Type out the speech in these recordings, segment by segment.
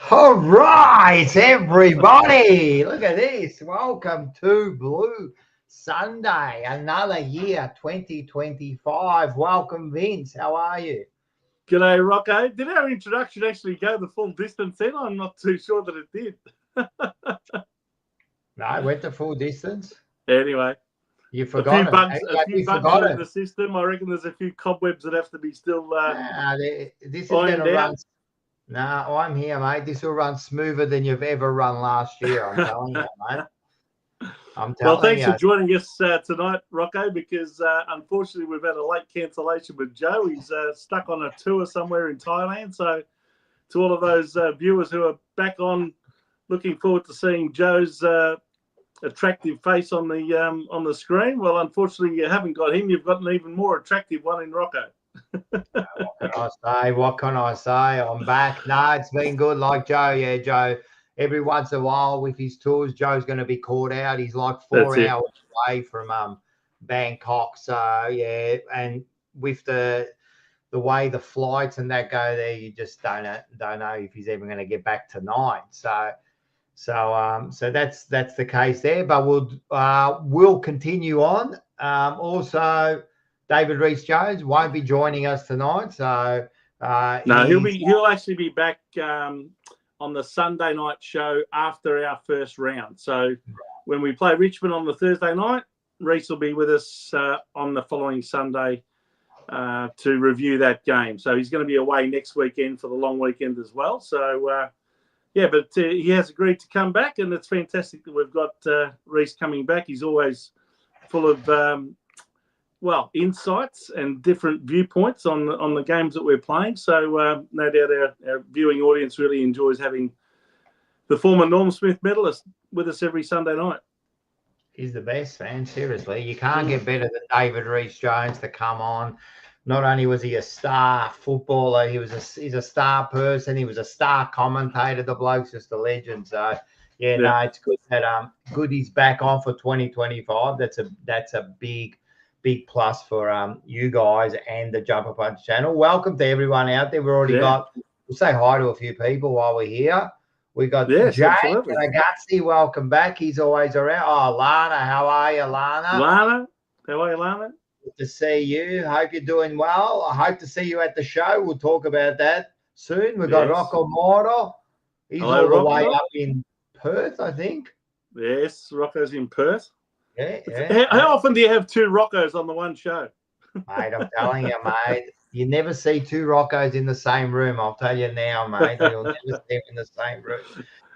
All right, everybody, look at this. Welcome to Blue Sunday, another year, 2025. Welcome, Vince. How are you? G'day, Rocco. Did our introduction actually go the full distance then? I'm not too sure that it did. No, I went the full distance. Anyway, You a few forgot it. bugs, Maybe a few you bugs forgot are in it. the system. I reckon there's a few cobwebs that have to be still This is going ironed to run. out. No, I'm here, mate. This will run smoother than you've ever run last year. I'm telling you, mate. I'm Well, telling thanks you. for joining us tonight, Rocco, because unfortunately we've had a late cancellation with Joe. He's stuck on a tour somewhere in Thailand. So to all of those viewers who are back on, looking forward to seeing Joe's attractive face on the screen. Well, unfortunately, you haven't got him. You've got an even more attractive one in Rocco. What can I say? What can I say? I'm back. No, it's been good. Like Joe, yeah, Joe. Every once in a while with his tours, Joe's going to be caught out. He's like That's 4 it. hours away from Bangkok. So yeah, and with the way the flights and that go there, you just don't know if he's ever going to get back tonight. So that's the case there. But we'll continue on. Also, David Rhys Jones won't be joining us tonight. So No, he'll actually be back on the Sunday night show after our first round. So when we play Richmond on the Thursday night, Rhys will be with us on the following Sunday to review that game. So he's going to be away next weekend for the long weekend as well. So but he has agreed to come back, and it's fantastic that we've got Rhys coming back. He's always full of insights and different viewpoints on the games that we're playing. So no doubt our viewing audience really enjoys having the former Norm Smith medalist with us every Sunday night. He's the best, man. Seriously, you can't get better than David Rhys Jones to come on. Not only was he a star footballer, he's a star person. He was a star commentator. The bloke's just a legend. So no, it's good that good he's back on for 2025. That's a big plus for you guys and the Jumper Punch channel. Welcome to everyone out there. We've already got. We'll say hi to a few people while we're here. We got Jay Ragazzi. Welcome back. He's always around. Oh, Lana, how are you, Lana? Lana, how are you, Lana? Good to see you. Hope you're doing well. I hope to see you at the show. We'll talk about that soon. We've got Rocco Moro. He's all the way up in Perth, I think. Yes, Rocco's in Perth. Yeah. How often do you have two Roccos on the one show? Mate, I'm telling you, mate. You never see two Roccos in the same room. I'll tell you now, mate. You'll never see them in the same room.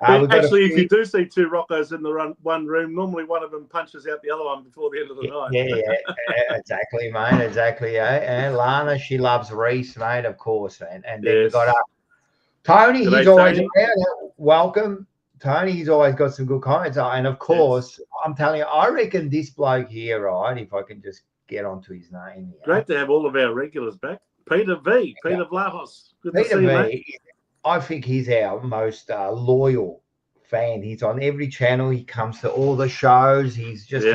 Actually, if you do see two Roccos in the one room, normally one of them punches out the other one before the end of the night. Yeah, exactly, mate. Exactly. And Lana, she loves Rhys, mate, of course, man. And then we got Tony. He's always around. Welcome. Tony, he's always got some good comments. And of course, I'm telling you, I reckon this bloke here, right, if I can just get onto his name here. Great to have all of our regulars back. Peter Vlahos. Good to see you, mate. I think he's our most loyal fan. He's on every channel. He comes to all the shows. He's just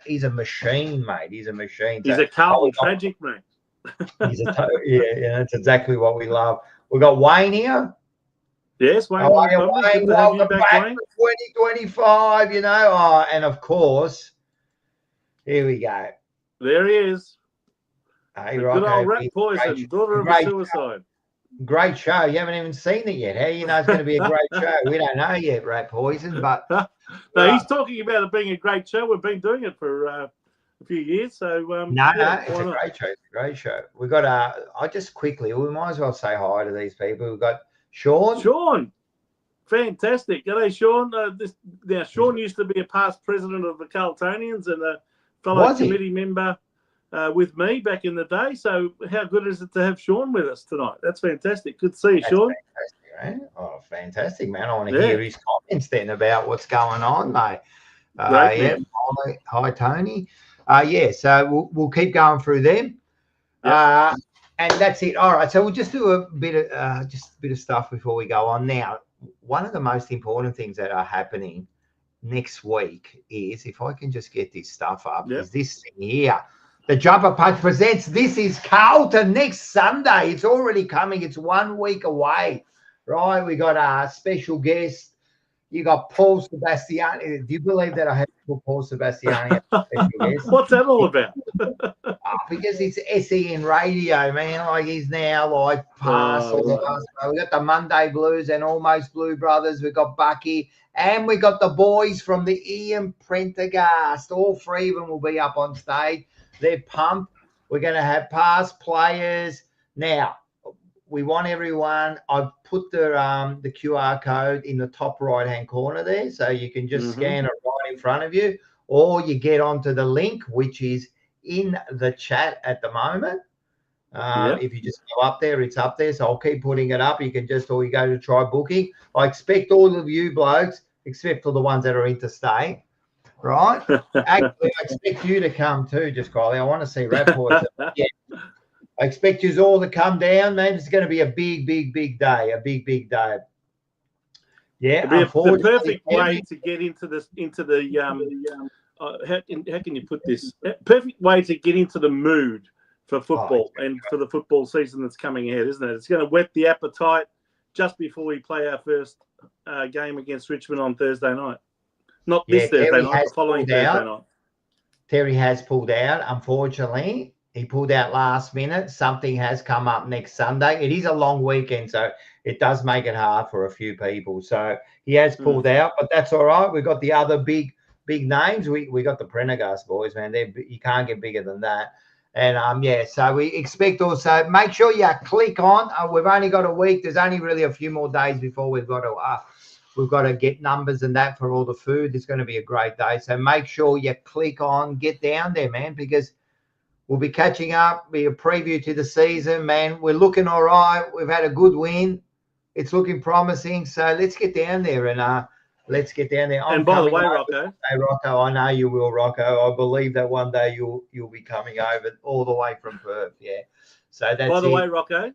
he's a machine, mate. He's a machine. He's a Carlton tragic, mate. That's exactly what we love. We got Wayne here. Yes, Wayne. Welcome back to 2025. And of course, here we go. There he is. Hey, good old Rat Poison, daughter of a suicide. Great show. You haven't even seen it yet. How do you know it's going to be a great show? We don't know yet, Rat Poison, but no, he's talking about it being a great show. We've been doing it for a few years, so no, it's a great show. It's a great show. We got I just quickly, we might as well say hi to these people. We've got Sean, fantastic. G'day, Sean. Sean used to be a past president of the Carltonians and a fellow committee member with me back in the day. So how good is it to have Sean with us tonight? That's fantastic. Good to see you, Sean. Fantastic, right? Oh, fantastic, man. I want to hear his comments then about what's going on, mate. Hi, Tony. So we'll keep going through them. And that's it. All right. So we'll just do a bit of stuff before we go on. Now, one of the most important things that are happening next week is, if I can just get this stuff up, is this thing here. The Jumper Punch presents This Is Carlton next Sunday. It's already coming. It's 1 week away. right? We got a special guest. You got Paul Sebastiani. Do you believe that I have to put Paul Sebastiani as a special guest? What's that all about? Because it's SEN radio, man. Like he's now like past all of us. We got the Monday Blues and Almost Blue Brothers. We got Bucky, and we got the boys from the Ian Prendergast. All three of them will be up on stage. They're pumped. We're going to have past players. Now, we want everyone. I've put the QR code in the top right-hand corner there, so you can just scan it right in front of you, or you get onto the link, which is in the chat at the moment. If you just go up there, it's up there. So I'll keep putting it up. You can just, or you go to try booking. I expect all of you blokes, except for the ones that are interstate, right? Actually, I expect you to come too, just Kylie. I want to see Rapport. Yeah. I expect you all to come down, man. It's going to be a big day. A big day. Yeah, the perfect way to get into this, how can you put this? Perfect way to get into the mood for football and for the football season that's coming ahead, isn't it? It's going to whet the appetite just before we play our first game against Richmond on Thursday night. Not this Thursday night, the following Thursday night. Terry has pulled out, unfortunately. He pulled out last minute. Something has come up next Sunday. It is a long weekend, so it does make it hard for a few people. So he has pulled out, but that's all right. We've got the other big names. We got the Prendergast boys, man. You can't get bigger than that. And so we expect also, make sure you click on. We've only got a week. There's only really a few more days before we've got to get numbers and that for all the food. It's going to be a great day. So make sure you click on, get down there, man, because we'll be catching up, be a preview to the season, man. We're looking all right. We've had a good win. It's looking promising. So let's get down there and let's get down there. And by the way, Rocco. Hey, Rocco, I know you will, Rocco. I believe that one day you'll be coming over all the way from Perth. Yeah. So that's by the way, Rocco,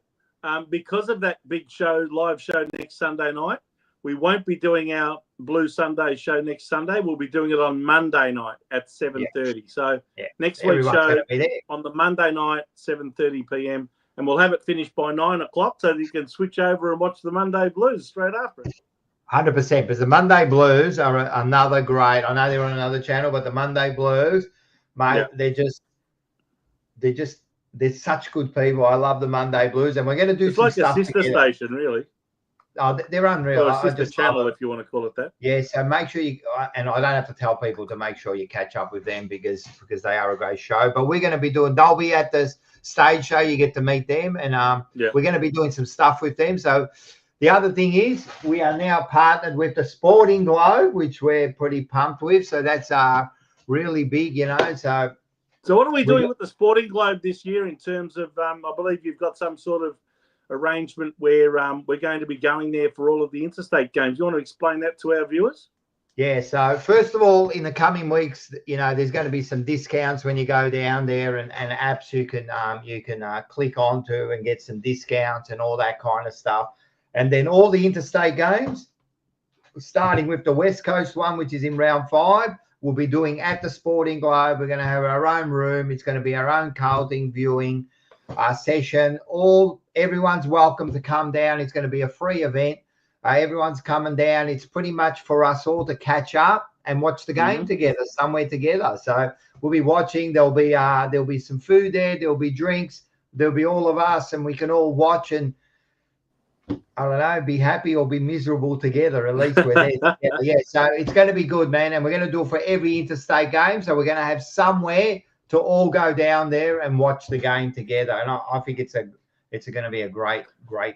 because of that big show, live show next Sunday night, we won't be doing our Blue Sunday show next Sunday. We'll be doing it on Monday night at 7:30. So next week's show on the Monday night, 7:30 p.m. And we'll have it finished by 9 o'clock so that you can switch over and watch the Monday Blues straight after it. 100%. Because the Monday Blues are another great. I know they're on another channel, but the Monday Blues, mate, they're such good people. I love the Monday Blues, and we're going to do some stuff. It's like a sister station, really. Oh, they're unreal. Well, it's just a channel, if you want to call it that. Yeah, so make sure you, and I don't have to tell people to make sure you catch up with them because they are a great show. But we're going to be they'll be at the stage show. You get to meet them, and we're going to be doing some stuff with them. So the other thing is we are now partnered with the Sporting Globe, which we're pretty pumped with. So that's really big, you know. So what are we doing with the Sporting Globe this year in terms of, I believe you've got some sort of arrangement where we're going to be going there for all of the interstate games. You want to explain that to our viewers? Yeah, so first of all, in the coming weeks, you know, there's going to be some discounts when you go down there and apps you can click onto and get some discounts and all that kind of stuff. And then all the interstate games, starting with the West Coast one, which is in round 5, we'll be doing at the Sporting Globe. We're going to have our own room. It's going to be our own Carlton viewing session. Everyone's welcome to come down. It's going to be a free event. Everyone's coming down. It's pretty much for us all to catch up and watch the game together, somewhere together. So we'll be watching. There'll be some food there. There'll be drinks. There'll be all of us, and we can all watch and, I don't know, be happy or be miserable together. At least we're there together. Yeah, so it's going to be good, man. And we're going to do it for every interstate game. So we're going to have somewhere to all go down there and watch the game together. And I think it's going to be a great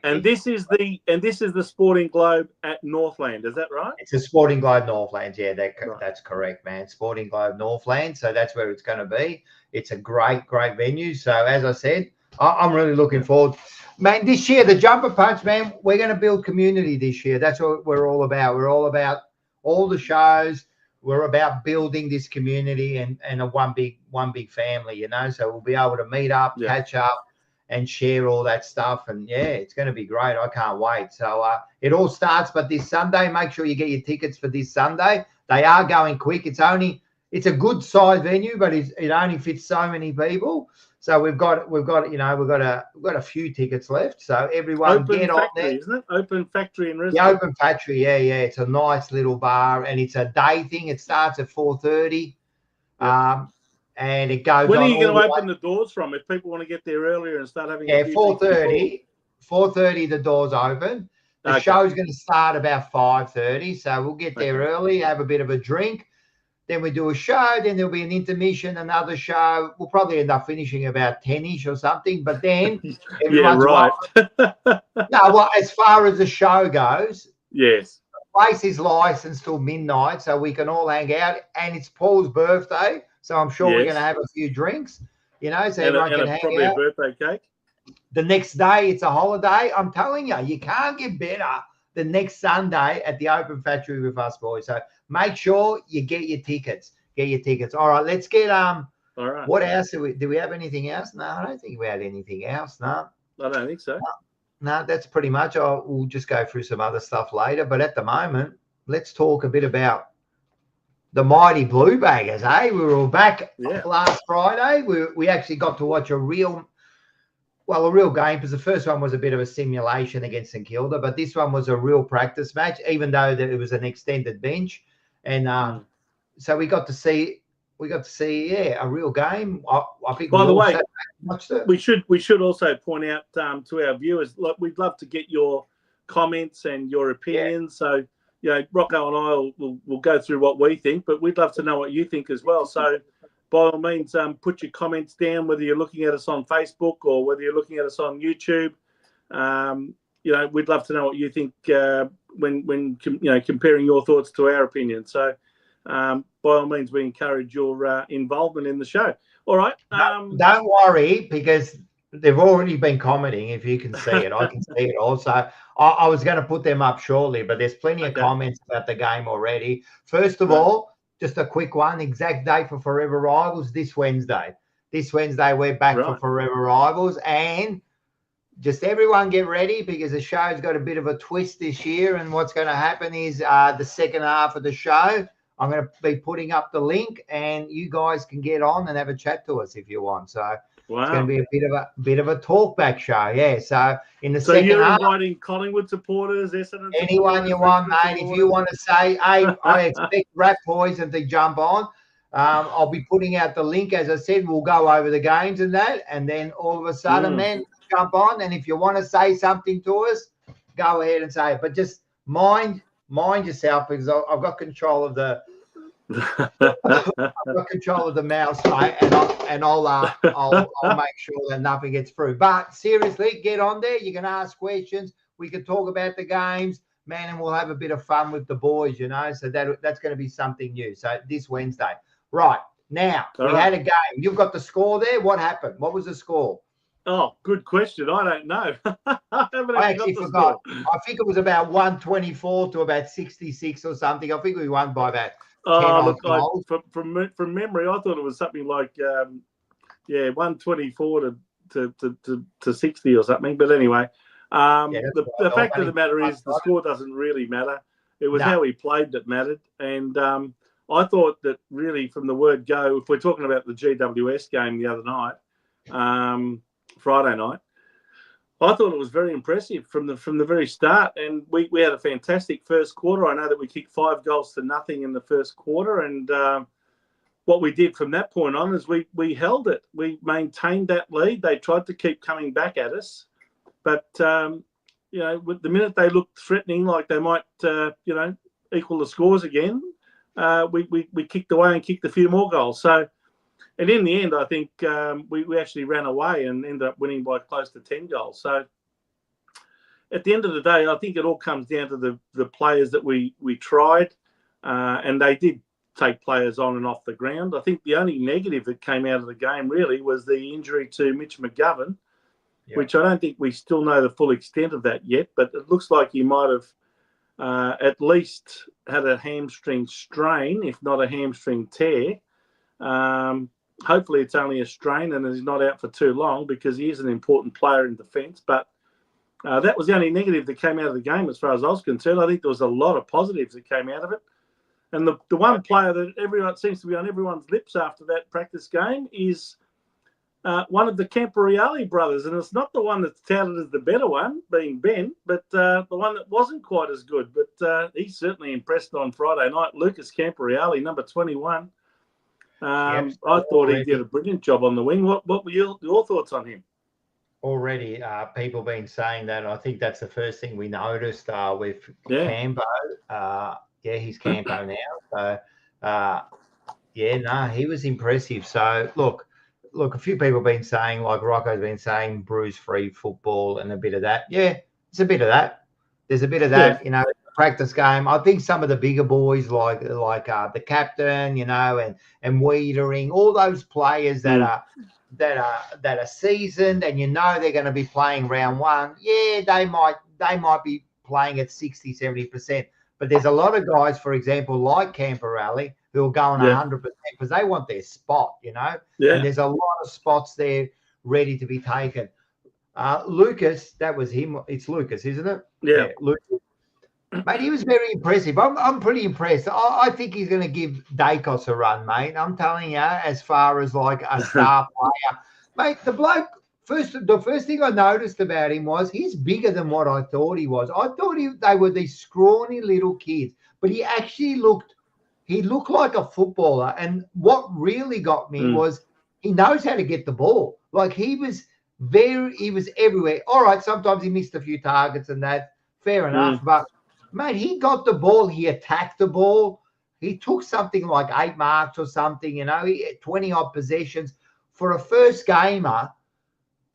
and this is the Sporting Globe at Northland, is that right? It's a Sporting Globe Northland. Yeah, that's correct, man. Sporting Globe Northland. So that's where it's going to be. It's a great venue. So as I said, I'm really looking forward, man. This year, the Jumper Punch, man, we're going to build community this year. That's what we're all about. We're all about all the shows. We're about building this community and a one big family, you know. So we'll be able to meet up, catch up, and share all that stuff. And it's going to be great. I can't wait. So it all starts, but this Sunday, make sure you get your tickets for this Sunday. They are going quick. It's only it's a good size venue, but it only fits so many people. So we've got a few tickets left. So everyone Open get factory, on there. Isn't it? Open Factory in Risbon. The Open Factory, yeah. It's a nice little bar, and it's a day thing. It starts at 4:30, and it goes. When on are you going to all open the doors from? If people want to get there earlier and start having 4:30. 4:30, the doors open. The show's going to start about 5:30, so we'll get there early, have a bit of a drink. Then we do a show. Then there'll be an intermission, another show. We'll probably end up finishing about 10-ish or something. But then everyone's right. No, well, as far as the show goes, yes, the place is licensed till midnight, so we can all hang out. And it's Paul's birthday, so I'm sure we're going to have a few drinks, so everyone can hang probably out. A birthday cake. The next day, it's a holiday. I'm telling you, you can't get better the next Sunday at the Open Factory with us, boys. So make sure you get your tickets. All right, let's get all right. What else do we have anything else? No, I don't think we had anything else. No, I don't think so. No, that's pretty much. We'll just go through some other stuff later. But at the moment, let's talk a bit about the mighty Blue Baggers. We were all back last Friday. We actually got to watch a real game, because the first one was a bit of a simulation against St Kilda, but this one was a real practice match, even though it was an extended bench. And so we got to see a real game. I think. By the way, watched it. We should also point out to our viewers, look, we'd love to get your comments and your opinions. So Rocco and I will go through what we think, but we'd love to know what you think as well. So by all means, put your comments down, whether you're looking at us on Facebook or whether you're looking at us on YouTube. We'd love to know what you think when comparing your thoughts to our opinion. So by all means, we encourage your involvement in the show. All right. Don't worry, because they've already been commenting. If you can see it, I can see it also. I was going to put them up shortly, but there's plenty of comments about the game already. First of all, just a quick one. Exact date for Forever Rivals this Wednesday. This Wednesday, we're back for Forever Rivals. And just everyone get ready, because the show's got a bit of a twist this year. And what's going to happen is the second half of the show, I'm going to be putting up the link, and you guys can get on and have a chat to us if you want. So it's going to be a bit of a talkback show. Yeah. So in the second half, you're inviting Collingwood supporters, Essendon anyone you want, mate. If you want to say, hey, I expect Rap Poison to jump on, I'll be putting out the link. As I said, we'll go over the games and that, and then all of a sudden, then jump on. And if you want to say something to us, go ahead and say it. But just mind yourself, because I've got control of the mouse, mate, and I'll make sure that nothing gets through. But seriously, get on there. You can ask questions. We can talk about the games, man, and we'll have a bit of fun with the boys. So that's going to be something new. So this Wednesday, right now, we had a game. You've got the score there. What happened? What was the score? Oh, good question. I don't know. I actually forgot. I think it was about 124 to about 66 or something. I think we won by about 10 goals. From memory, I thought it was something like 124 to 60 or something. But anyway, the fact of the matter is the score doesn't really matter. It was how we played that mattered. And I thought that really from the word go, if we're talking about the GWS game the other night, Friday night, I thought it was very impressive from the very start, and we had a fantastic first quarter. I know that we kicked 5 goals to nothing in the first quarter, and what we did from that point on is we held it. We maintained that lead. They tried to keep coming back at us, but with the minute they looked threatening, like they might equal the scores again, we kicked away and kicked a few more goals. So. And in the end, I think we actually ran away and ended up winning by close to 10 goals. So at the end of the day, I think it all comes down to the players that we tried, and they did take players on and off the ground. I think the only negative that came out of the game really was the injury to Mitch McGovern, which I don't think we still know the full extent of that yet, but it looks like he might have at least had a hamstring strain, if not a hamstring tear. Hopefully it's only a strain and he's not out for too long, because he is an important player in defence. But that was the only negative that came out of the game as far as I was concerned. I think there was a lot of positives that came out of it. And the one player that everyone seems to be on everyone's lips after that practice game is one of the Camporeale brothers. And it's not the one that's touted as the better one, being Ben, but the one that wasn't quite as good. But he certainly impressed on Friday night. Lucas Camporeale, number 21. I thought he did a brilliant job on the wing. What were your thoughts on him? Already, people been saying that. I think that's the first thing we noticed with Campo. He's Campo now. So, he was impressive. So, look, a few people have been saying, like Rocco's been saying, bruise-free football and a bit of that. Yeah, it's a bit of that. There's a bit of that, practice game. I think some of the bigger boys like the captain, and Wiedering, all those players that are seasoned, and they're going to be playing round one. Yeah, they might be playing at 60, 70%. But there's a lot of guys, for example, like Camporeale, who are going 100% because they want their spot, Yeah. And there's a lot of spots there ready to be taken. Lucas, that was him. It's Lucas, isn't it? Yeah. Lucas. Mate, he was very impressive. I'm pretty impressed. I think he's going to give Dacos a run, mate. I'm telling you, as far as like a star player. Mate, the bloke, the first thing I noticed about him was he's bigger than what I thought he was. I thought they were these scrawny little kids, but he actually looked like a footballer. And what really got me was he knows how to get the ball. Like he was everywhere. All right, sometimes he missed a few targets and that, fair enough, but mate, he got the ball. He attacked the ball. He took something like 8 marks or something, he had 20-odd possessions. For a first gamer,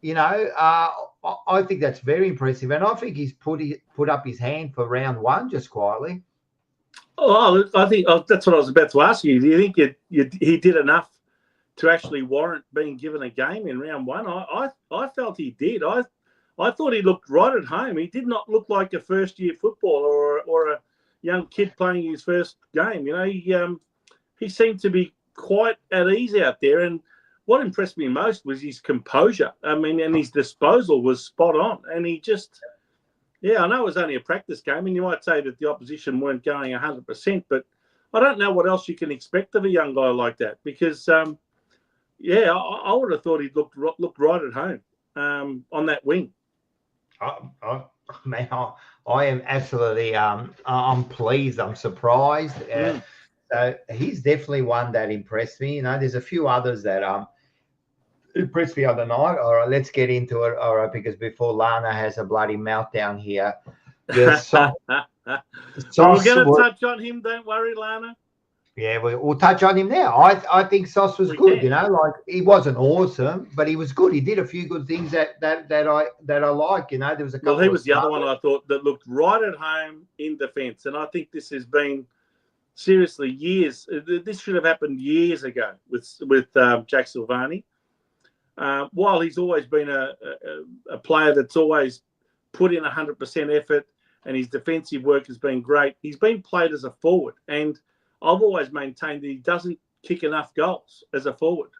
I think that's very impressive. And I think he's put up his hand for round one just quietly. Oh, I think that's what I was about to ask you. Do you think he did enough to actually warrant being given a game in round one? I felt he did. I thought he looked right at home. He did not look like a first-year footballer or a young kid playing his first game. He seemed to be quite at ease out there. And what impressed me most was his composure. I mean, and his disposal was spot on. And he just, I know it was only a practice game, and you might say that the opposition weren't going 100%, but I don't know what else you can expect of a young guy like that because, I would have thought he'd looked right at home on that wing. Man, I am absolutely I'm pleased. I'm surprised. So he's definitely one that impressed me. There's a few others that impressed me other night. All right, let's get into it. All right, because before Lana has a bloody meltdown here. We're going to touch on him. Don't worry, Lana. Yeah, we'll touch on him now. I think Sauce was good. Like he wasn't awesome, but he was good. He did a few good things that I like. There was a couple. Well, he was the other one I thought that looked right at home in defence, and I think this has been seriously years. This should have happened years ago with Jack Silvani. While he's always been a player that's always put in 100% effort, and his defensive work has been great, he's been played as a forward, and I've always maintained that he doesn't kick enough goals as a forward.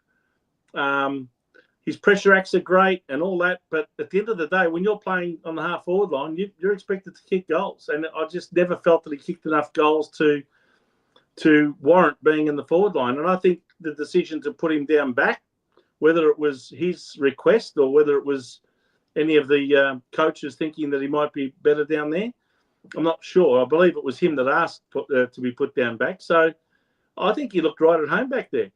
His pressure acts are great and all that, but at the end of the day, when you're playing on the half-forward line, you're expected to kick goals. And I just never felt that he kicked enough goals to warrant being in the forward line. And I think the decision to put him down back, whether it was his request or whether it was any of the coaches thinking that he might be better down there, I'm not sure. I believe it was him that asked to be put down back. So I think he looked right at home back there.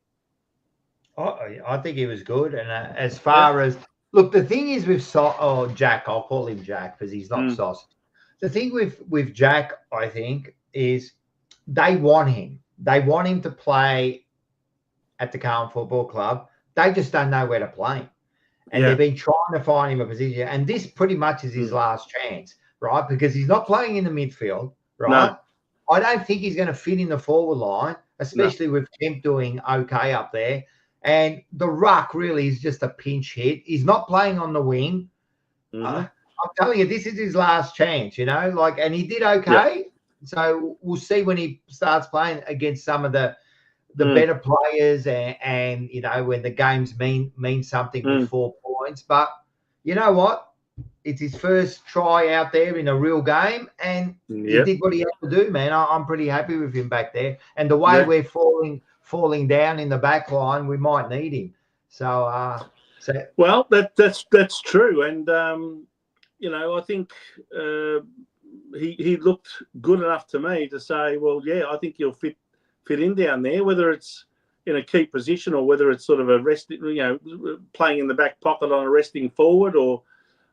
I think he was good. And as far as look, the thing is with Jack, I'll call him Jack because he's not Sauce. The thing with Jack, I think, is they want him. They want him to play at the Carlton Football Club. They just don't know where to play him. And they've been trying to find him a position. And this pretty much is his last chance. Right, because he's not playing in the midfield, right? No. I don't think he's going to fit in the forward line, especially with Kemp doing okay up there. And the ruck really is just a pinch hit. He's not playing on the wing. I'm telling you, this is his last chance, and he did okay. Yeah. So we'll see when he starts playing against some of the better players and when the games mean something with 4 points. But you know what? it's his first try out there in a real game, and he did what he had to do, man. I'm pretty happy with him back there. And the way we're falling down in the back line, we might need him. So, well, that's true. And, I think he looked good enough to me to say, well, yeah, I think he'll fit in down there, whether it's in a key position or whether it's sort of a resting, playing in the back pocket on a resting forward or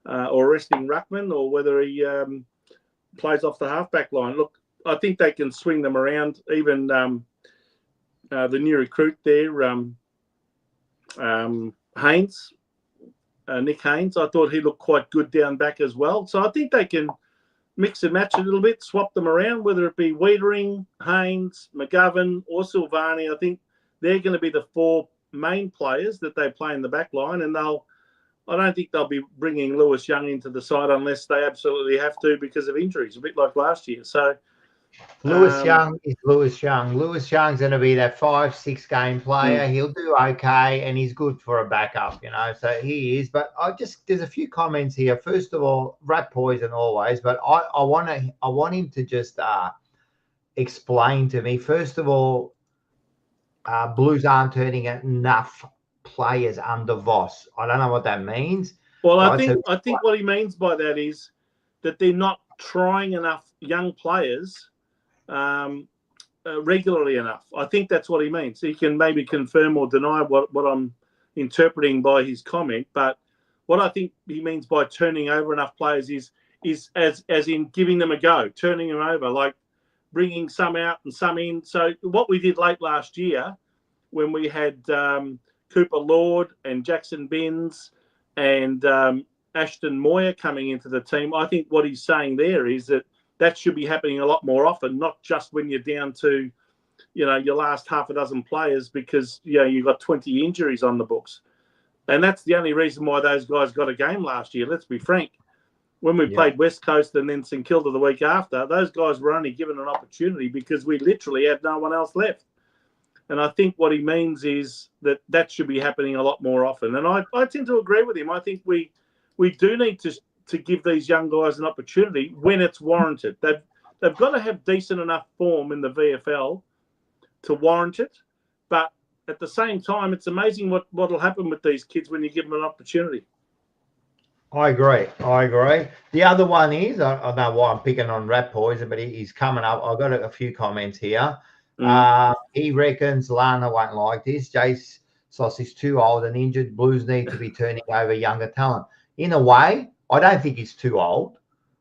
resting ruckman, or whether he plays off the halfback line. Look, I think they can swing them around. Even the new recruit there, Haynes, Nick Haynes, I thought he looked quite good down back as well. So I think they can mix and match a little bit, swap them around, whether it be Wiedering, Haynes, McGovern or Silvani. I think they're going to be the four main players that they play in the back line, and I don't think they'll be bringing Lewis Young into the side unless they absolutely have to because of injuries, a bit like last year. So Lewis Young is Lewis Young. Lewis Young's going to be that 5-6 game player. He'll do okay, and he's good for a backup, So he is. But there's a few comments here. First of all, rat poison always, but I want him to just explain to me. First of all, Blues aren't turning enough players under Voss. I don't know what that means. Well, I think what he means by that is that they're not trying enough young players regularly enough. I think that's what he means. He can maybe confirm or deny what I'm interpreting by his comment, but what I think he means by turning over enough players is as in giving them a go, turning them over, like bringing some out and some in. So what we did late last year when we had Cooper Lord and Jackson Binns and Ashton Moyer coming into the team, I think what he's saying there is that should be happening a lot more often, not just when you're down to, your last half a dozen players because, you've got 20 injuries on the books. And that's the only reason why those guys got a game last year, let's be frank. When we played West Coast and then St Kilda the week after, those guys were only given an opportunity because we literally had no one else left. And I think what he means is that should be happening a lot more often. And I tend to agree with him. I think we do need to give these young guys an opportunity when it's warranted. They've got to have decent enough form in the VFL to warrant it. But at the same time, it's amazing what'll happen with these kids when you give them an opportunity. I agree. The other one is, I don't know why I'm picking on Rat Poison, but he's coming up. I've got a few comments here. He reckons Lana won't like this. Jace Sauce is too old and injured. Blues need to be turning over younger talent. In a way, I don't think he's too old,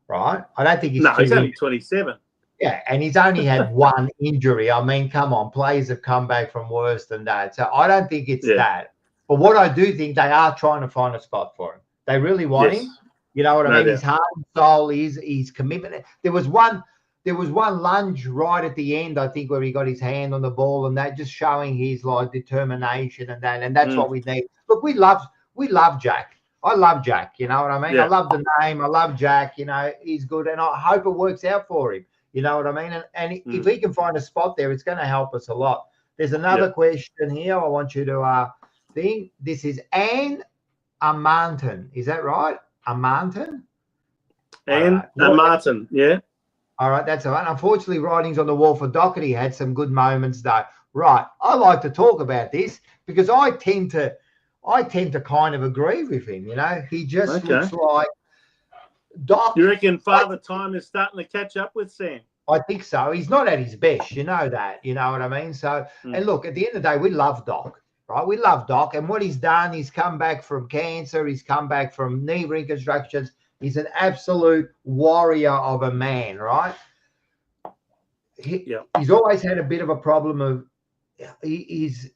right? I don't think he's he's only 27. Yeah, and he's only had one injury. I mean, come on, players have come back from worse than that. So I don't think it's that. But what I do think, they are trying to find a spot for him. They really want him. You know what I mean? His heart and soul, his commitment. There was one lunge right at the end, I think, where he got his hand on the ball and that, just showing his determination and that. And that's what we need. Look, we love Jack. I love Jack. You know what I mean? I love the name. I love Jack. He's good, and I hope it works out for him. You know what I mean? And if he can find a spot there, it's going to help us a lot. There's another question here. I want you to think. This is Anne Amartin. Is that right? Amartin? Anne Amartin, yeah. All right, that's all right. Unfortunately, writings on the wall for Doherty had some good moments, though. Right. I like to talk about this because I tend to kind of agree with him. He just looks like Doc. You reckon Father Time is starting to catch up with Sam? I think so. He's not at his best. You know that. You know what I mean? So, and look, at the end of the day, we love Doc, right? We love Doc. And what he's done, he's come back from cancer. He's come back from knee reconstructions. He's an absolute warrior of a man, right? He's always had a bit of a problem of his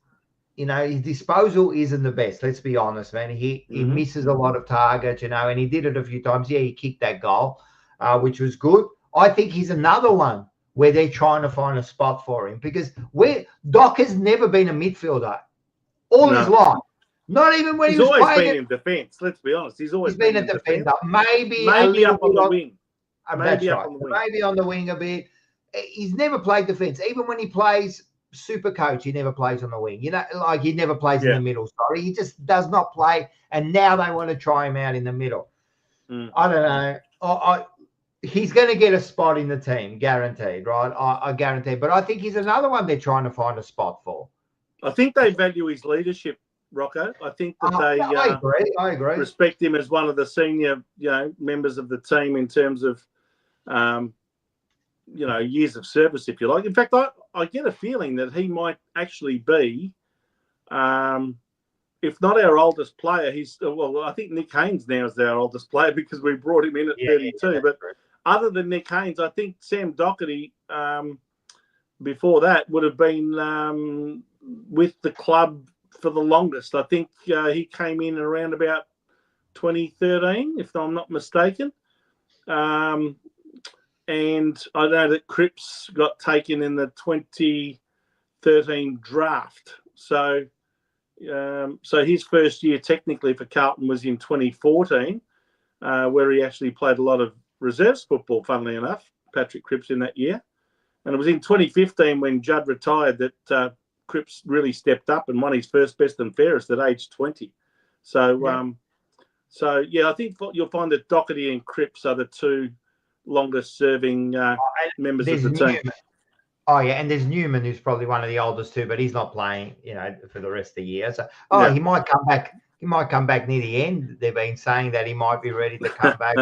disposal isn't the best. Let's be honest, man. He misses a lot of targets, and he did it a few times. Yeah, he kicked that goal, which was good. I think he's another one where they're trying to find a spot for him because Doc has never been a midfielder all his life. Not even when he's he was always been in defence. Let's be honest. He's always been a defender. Maybe up on the wing. Maybe on the wing a bit. He's never played defence. Even when he plays Super Coach, he never plays on the wing. He never plays in the middle. Sorry, he just does not play. And now they want to try him out in the middle. I don't know. He's going to get a spot in the team, guaranteed, right? I guarantee. But I think he's another one they're trying to find a spot for. I think they value his leadership, Rocco. I think that I agree. Respect him as one of the senior, members of the team in terms of, years of service, if you like. In fact, I get a feeling that he might actually be, if not our oldest player, I think Nick Haynes now is our oldest player because we brought him in at 32. But other than Nick Haynes, I think Sam Doherty, before that, would have been with the club for the longest. I think he came in around about 2013, if I'm not mistaken. And I know that Cripps got taken in the 2013 draft. So his first year technically for Carlton was in 2014, where he actually played a lot of reserves football, funnily enough, Patrick Cripps in that year. And it was in 2015 when Judd retired that Cripps really stepped up and won his first best and fairest at age 20. I think you'll find that Doherty and Cripps are the two longest serving members of the team. Newman. Oh yeah, and there's Newman, who's probably one of the oldest too, but he's not playing, for the rest of the year. So he might come back. He might come back near the end. They've been saying that he might be ready to come back.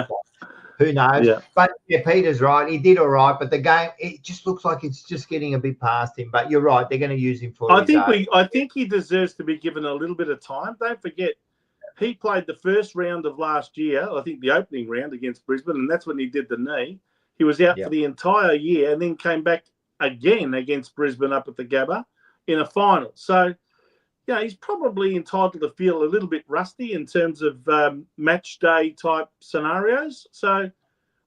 Who knows? Yeah. But Peter's right. He did all right, but the game, it just looks like it's just getting a bit past him. But you're right. They're going to use him for. I think he deserves to be given a little bit of time. Don't forget, he played the first round of last year. I think the opening round against Brisbane, and that's when he did the knee. He was out for the entire year, and then came back again against Brisbane up at the Gabba in a final. So, he's probably entitled to feel a little bit rusty in terms of match day type scenarios. So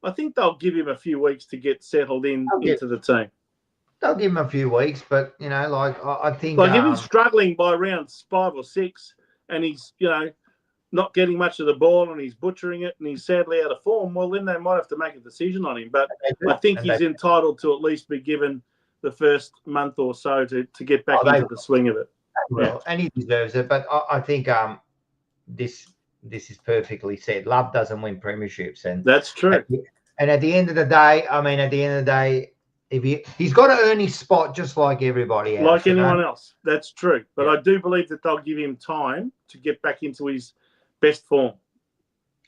I think they'll give him a few weeks to get settled into the team. They'll give him a few weeks, but, I think... Like if he's struggling by rounds 5 or 6 and he's, not getting much of the ball and he's butchering it and he's sadly out of form, well, then they might have to make a decision on him. But I think he's entitled to at least be given the first month or so to get back into the swing of it. Well, and he deserves it. But I think this is perfectly said. Love doesn't win premierships, and that's true. And at the end of the day, if he's got to earn his spot just like everybody else, like anyone else. That's true. But I do believe that they'll give him time to get back into his best form.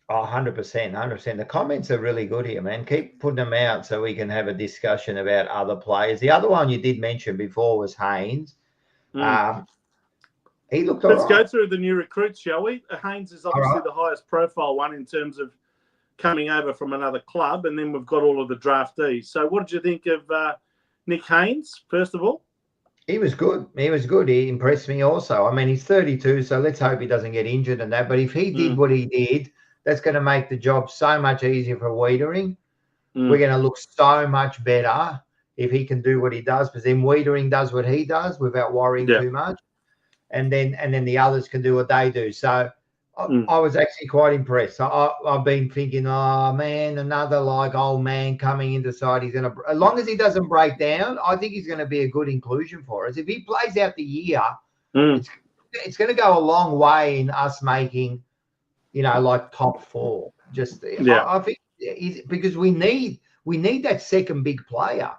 Oh, 100%. The comments are really good here, man. Keep putting them out so we can have a discussion about other players. The other one you did mention before was Haynes. He looked all right. Let's go through the new recruits, shall we? Haynes is obviously the highest profile one in terms of coming over from another club, and then we've got all of the draftees. So what did you think of Nick Haynes, first of all? He was good. He impressed me also. He's 32, so let's hope he doesn't get injured and that. But if he did what he did, that's going to make the job so much easier for Wiedering. We're going to look so much better if he can do what he does, because then Wiedering does what he does without worrying too much. And then the others can do what they do. So I was actually quite impressed. I've been thinking, oh man, another old man coming into side. He's gonna, as long as he doesn't break down, I think he's going to be a good inclusion for us. If he plays out the year, it's going to go a long way in us making, top 4. I think because we need that second big player.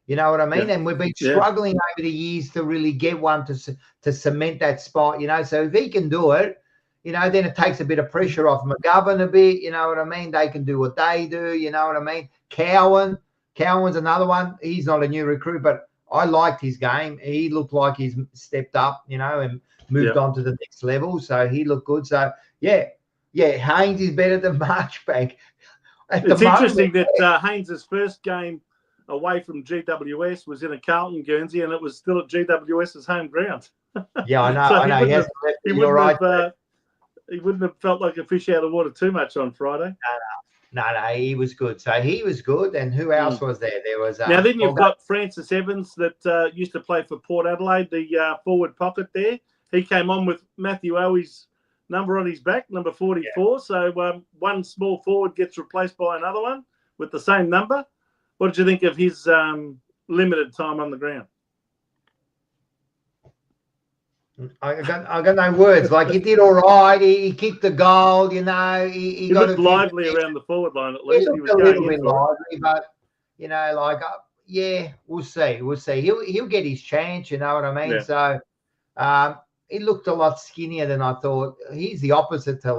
You know what I mean? Yeah. And we've been struggling over the years to really get one to cement that spot, So if he can do it, then it takes a bit of pressure off McGovern a bit, you know what I mean? They can do what they do, you know what I mean? Cowan's another one. He's not a new recruit, but I liked his game. He looked like he's stepped up, and moved on to the next level. So he looked good. So, Haynes is better than Marchbank. It's interesting that Haynes' first game away from GWS was in a Carlton Guernsey, and it was still at GWS's home ground. Yeah, I know. So I know. He wouldn't have felt like a fish out of water too much on Friday. No, he was good. So he was good. And who else was there? There was now. Then you've got Francis Evans that used to play for Port Adelaide, the forward pocket there. He came on with Matthew Owi's number on his back, number 44. So one small forward gets replaced by another one with the same number. What did you think of his limited time on the ground? I got no words. Like, he did all right. He kicked the goal, you know. He got looked a few lively around the forward line at He least. He looked was a going little in bit for it. lively, but you know, like yeah, we'll see. We'll see. He'll get his chance. You know what I mean? Yeah. So he looked a lot skinnier than I thought. He's the opposite to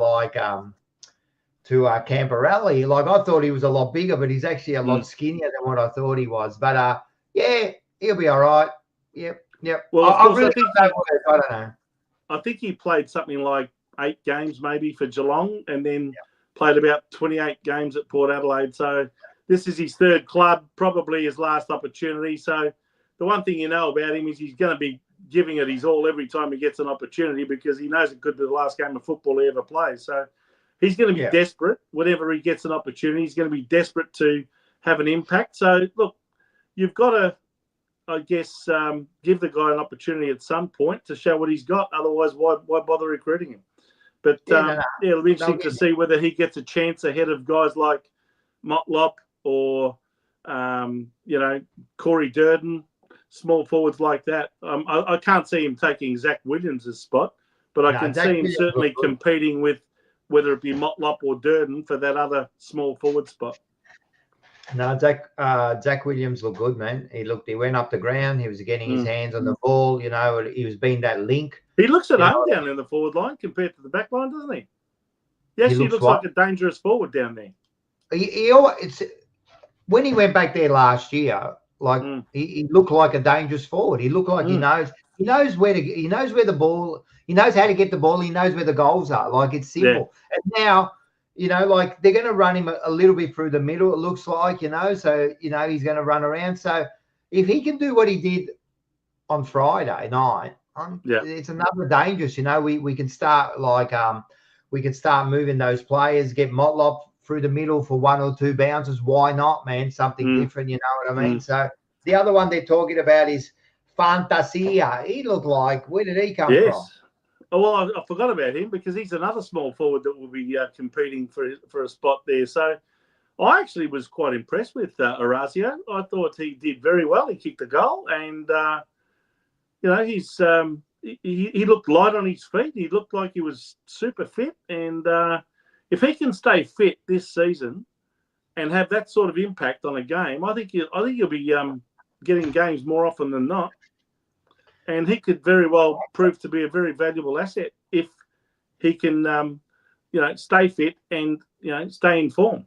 Camperelli. Like, I thought he was a lot bigger, but he's actually a lot skinnier than what I thought he was. But yeah, he'll be all right. Yep. Well, of course, I don't know. I think he played something like 8 games maybe for Geelong, and then played about 28 games at Port Adelaide. So this is his 3rd club, probably his last opportunity. So the one thing you know about him is he's going to be giving it his all every time he gets an opportunity, because he knows it could be the last game of football he ever plays. So he's going to be desperate whenever he gets an opportunity. He's going to be desperate to have an impact. So, look, you've got to, I guess, give the guy an opportunity at some point to show what he's got. Otherwise, why bother recruiting him? But it'll be interesting to see whether he gets a chance ahead of guys like Motlop or, Corey Durden, small forwards like that. I can't see him taking Zach Williams' spot, but I can see him certainly competing with whether it be Motlop or Durden for that other small forward spot. No, Zach Williams looked good, man. He went up the ground. He was getting his hands on the ball. You know, he was being that link. He looks at home down in the forward line compared to the back line, doesn't he? Yes, he looks like a dangerous forward down there. When he went back there last year, like he looked like a dangerous forward. He looked like he knows where the ball. He knows how to get the ball. He knows where the goals are. Like, it's simple. Yeah. And now, you know, like, they're going to run him a little bit through the middle, it looks like, you know. So, you know, he's going to run around. So if he can do what he did on Friday night, it's another dangerous. You know, we can start moving those players, get Motlop through the middle for 1 or 2 bounces. Why not, man? Something different, you know what I mean? So the other one they're talking about is Fantasia. He looked like, where did he come from? Oh, well, I forgot about him, because he's another small forward that will be competing for a spot there. So I actually was quite impressed with Orazio. I thought he did very well. He kicked the goal, and he's he looked light on his feet. He looked like he was super fit, and if he can stay fit this season and have that sort of impact on a game, I think he'll be getting games more often than not. And he could very well prove to be a very valuable asset if he can, stay fit and, stay in form.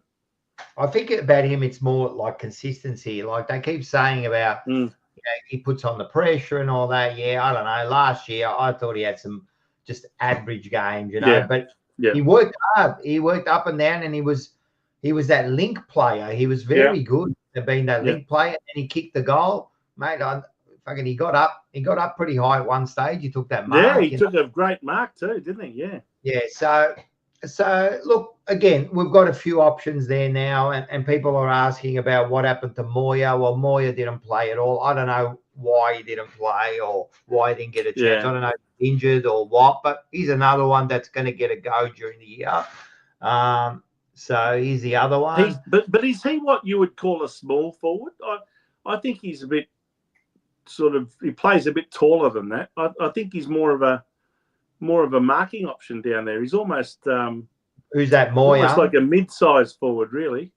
I think about him, it's more like consistency. Like, they keep saying about, he puts on the pressure and all that. Yeah, I don't know. Last year, I thought he had some just average games, you know. But he worked hard. He worked up and down, and he was that link player. He was very good at being that link player, and he kicked the goal, mate. He got up pretty high at one stage. He took that mark. Yeah, he took a great mark too, didn't he? Yeah. Yeah. So look, again, we've got a few options there now, and people are asking about what happened to Moya. Well, Moya didn't play at all. I don't know why he didn't play or why he didn't get a chance. I don't know if he's injured or what, but he's another one that's going to get a go during the year. So he's the other one. But is he what you would call a small forward? I think he's a bit he plays a bit taller than that. I think he's more of a marking option down there. He's almost who's that? Moya? Almost like a mid-sized forward, really.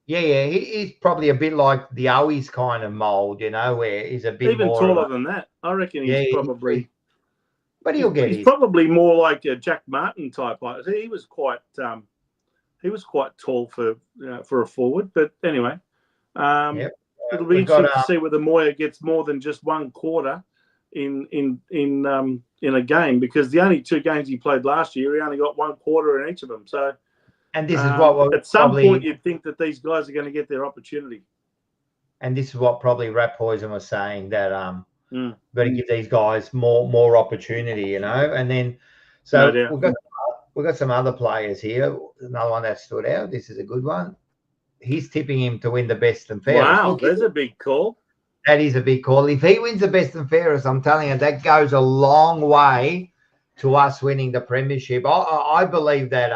Yeah. He's probably a bit like the Owies kind of mold, you know, where he's a bit even more taller than that. I reckon he's probably. But he'll get. He's probably more like a Jack Martin type. He was quite tall for a forward. But anyway, it'll be interesting to see whether Moya gets more than just one quarter in a game, because the only 2 games he played last year, he only got 1 quarter in each of them. So, and this is what at some point you'd think that these guys are going to get their opportunity. And this is what probably Rat Poison was saying, that got to give these guys more opportunity, you know. And then we've got some other players here. Another one that stood out. This is a good one. He's tipping him to win the best and fairest. Wow, there's a big call. That is a big call. If he wins the best and fairest, I'm telling you, that goes a long way to us winning the premiership. I believe that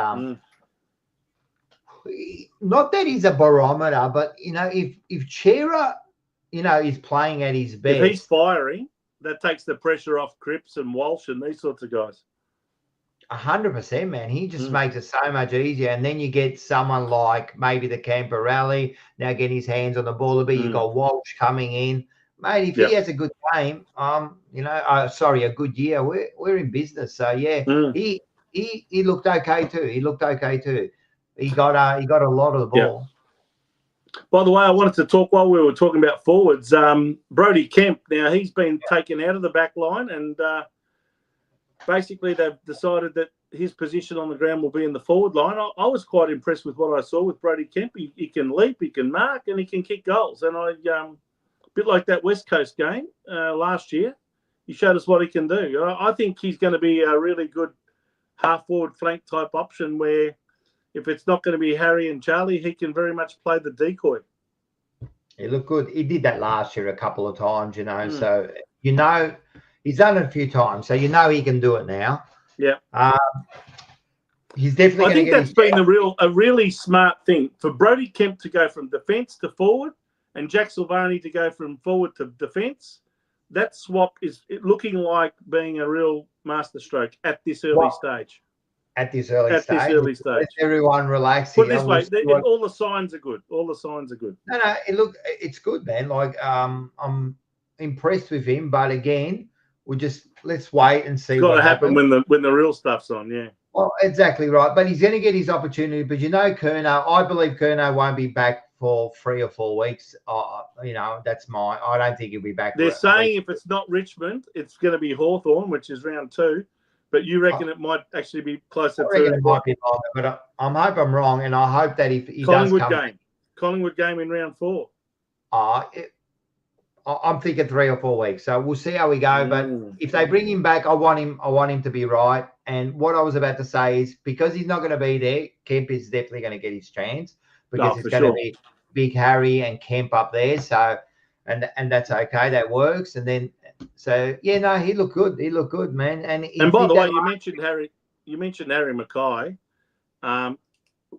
not that he's a barometer, but, you know, if Chera, you know, is playing at his best. If he's firing, that takes the pressure off Cripps and Walsh and these sorts of guys. 100%, man. He just makes it so much easier. And then you get someone like maybe the Camperelli now getting his hands on the ball a bit. You got Walsh coming in, mate. If he has a good game, a good year, we're in business. So yeah, he looked okay too. He got a lot of the ball. By the way, I wanted to talk while we were talking about forwards. Brodie Kemp. Now he's been taken out of the back line and. Basically, they've decided that his position on the ground will be in the forward line. I was quite impressed with what I saw with Brodie Kemp. He can leap, he can mark, and he can kick goals. And a bit like that West Coast game last year, he showed us what he can do. I think he's going to be a really good half-forward flank type option where if it's not going to be Harry and Charlie, he can very much play the decoy. He looked good. He did that last year a couple of times, so, he's done it a few times, so he can do it now. Yeah. He's definitely. I think that's been a really smart thing for Brodie Kemp to go from defence to forward, and Jack Silvani to go from forward to defence. That swap is looking like being a real masterstroke at this early stage. At this early stage. Let everyone relax. Put it this way, all the signs are good. No, it's good, man. Like I'm impressed with him, but again. Let's wait and see. It's got to happen when the real stuff's on, yeah. Well, exactly right. But he's going to get his opportunity. But Curnow, I believe Curnow won't be back for 3 or 4 weeks. That's I don't think he'll be back. They're saying if it's not Richmond, it's going to be Hawthorn, which is round 2. But you reckon it might actually be closer to. It might be longer, but I hope I'm wrong, and I hope that if he does come. Collingwood game in round 4. I'm thinking 3 or 4 weeks, so we'll see how we go. But if they bring him back, I want him to be right. And what I was about to say is because he's not going to be there, Kemp is definitely going to get his chance because it's going to be Big Harry and Kemp up there. So, and that's okay, that works. And then, he looked good. He looked good, man. And by the way, you mentioned Harry Mackay.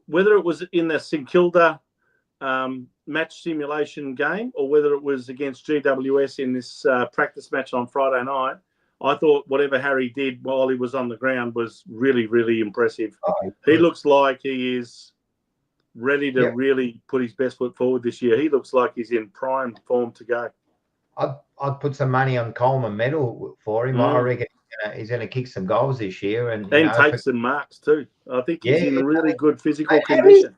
Whether it was in the St Kilda. Match simulation game or whether it was against GWS in this practice match on Friday night, I thought whatever Harry did while he was on the ground was really, really impressive. He looks like he is ready to really put his best foot forward this year. He looks like he's in prime form to go. I'd put some money on Coleman medal for him. I reckon he's going to kick some goals this year and take some marks too. I think he's in really good physical condition.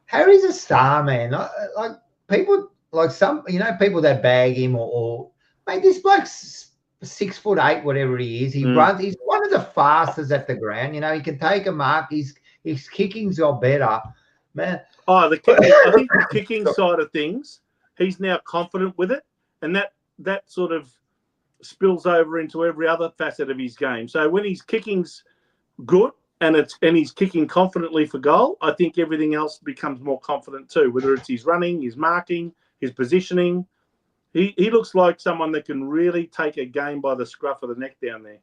Harry's a star, man. Like people, like some, people that bag him or mate, this bloke's 6'8", whatever he is. He runs. He's one of the fastest at the ground. He can take a mark. His kicking's got better, man. I think the kicking side of things, he's now confident with it, and that sort of spills over into every other facet of his game. So when his kicking's good. And he's kicking confidently for goal, I think everything else becomes more confident too, whether it's his running, his marking, his positioning. He looks like someone that can really take a game by the scruff of the neck down there.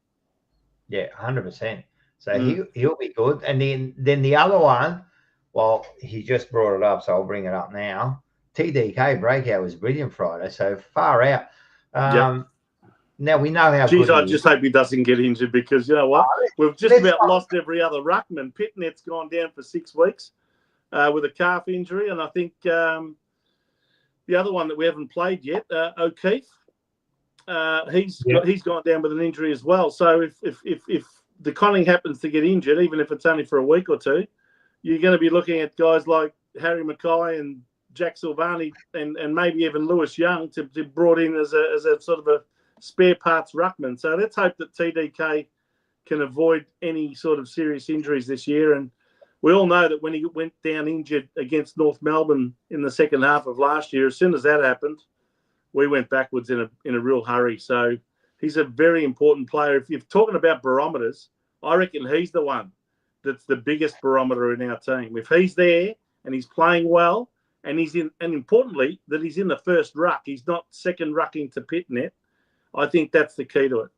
Yeah, 100%. So he'll be good. And then the other one, well, he just brought it up, so I'll bring it up now. TDK breakout was brilliant Friday, so far out. Now we know how good I just hope he doesn't get injured because you know what? We've just about lost every other ruckman. Pitnet's gone down for 6 weeks with a calf injury, and I think the other one that we haven't played yet, O'Keefe, he's gone down with an injury as well. So if the Conning happens to get injured, even if it's only for a week or 2, you're going to be looking at guys like Harry Mackay and Jack Silvani and maybe even Lewis Young to be brought in as a sort of a spare parts ruckman. So let's hope that TDK can avoid any sort of serious injuries this year. And we all know that when he went down injured against North Melbourne in the second half of last year, as soon as that happened, we went backwards in a real hurry. So he's a very important player. If you're talking about barometers, I reckon he's the one that's the biggest barometer in our team. If he's there and he's playing well and importantly, that he's in the first ruck, he's not second rucking to Pitnet, I think that's the key to it.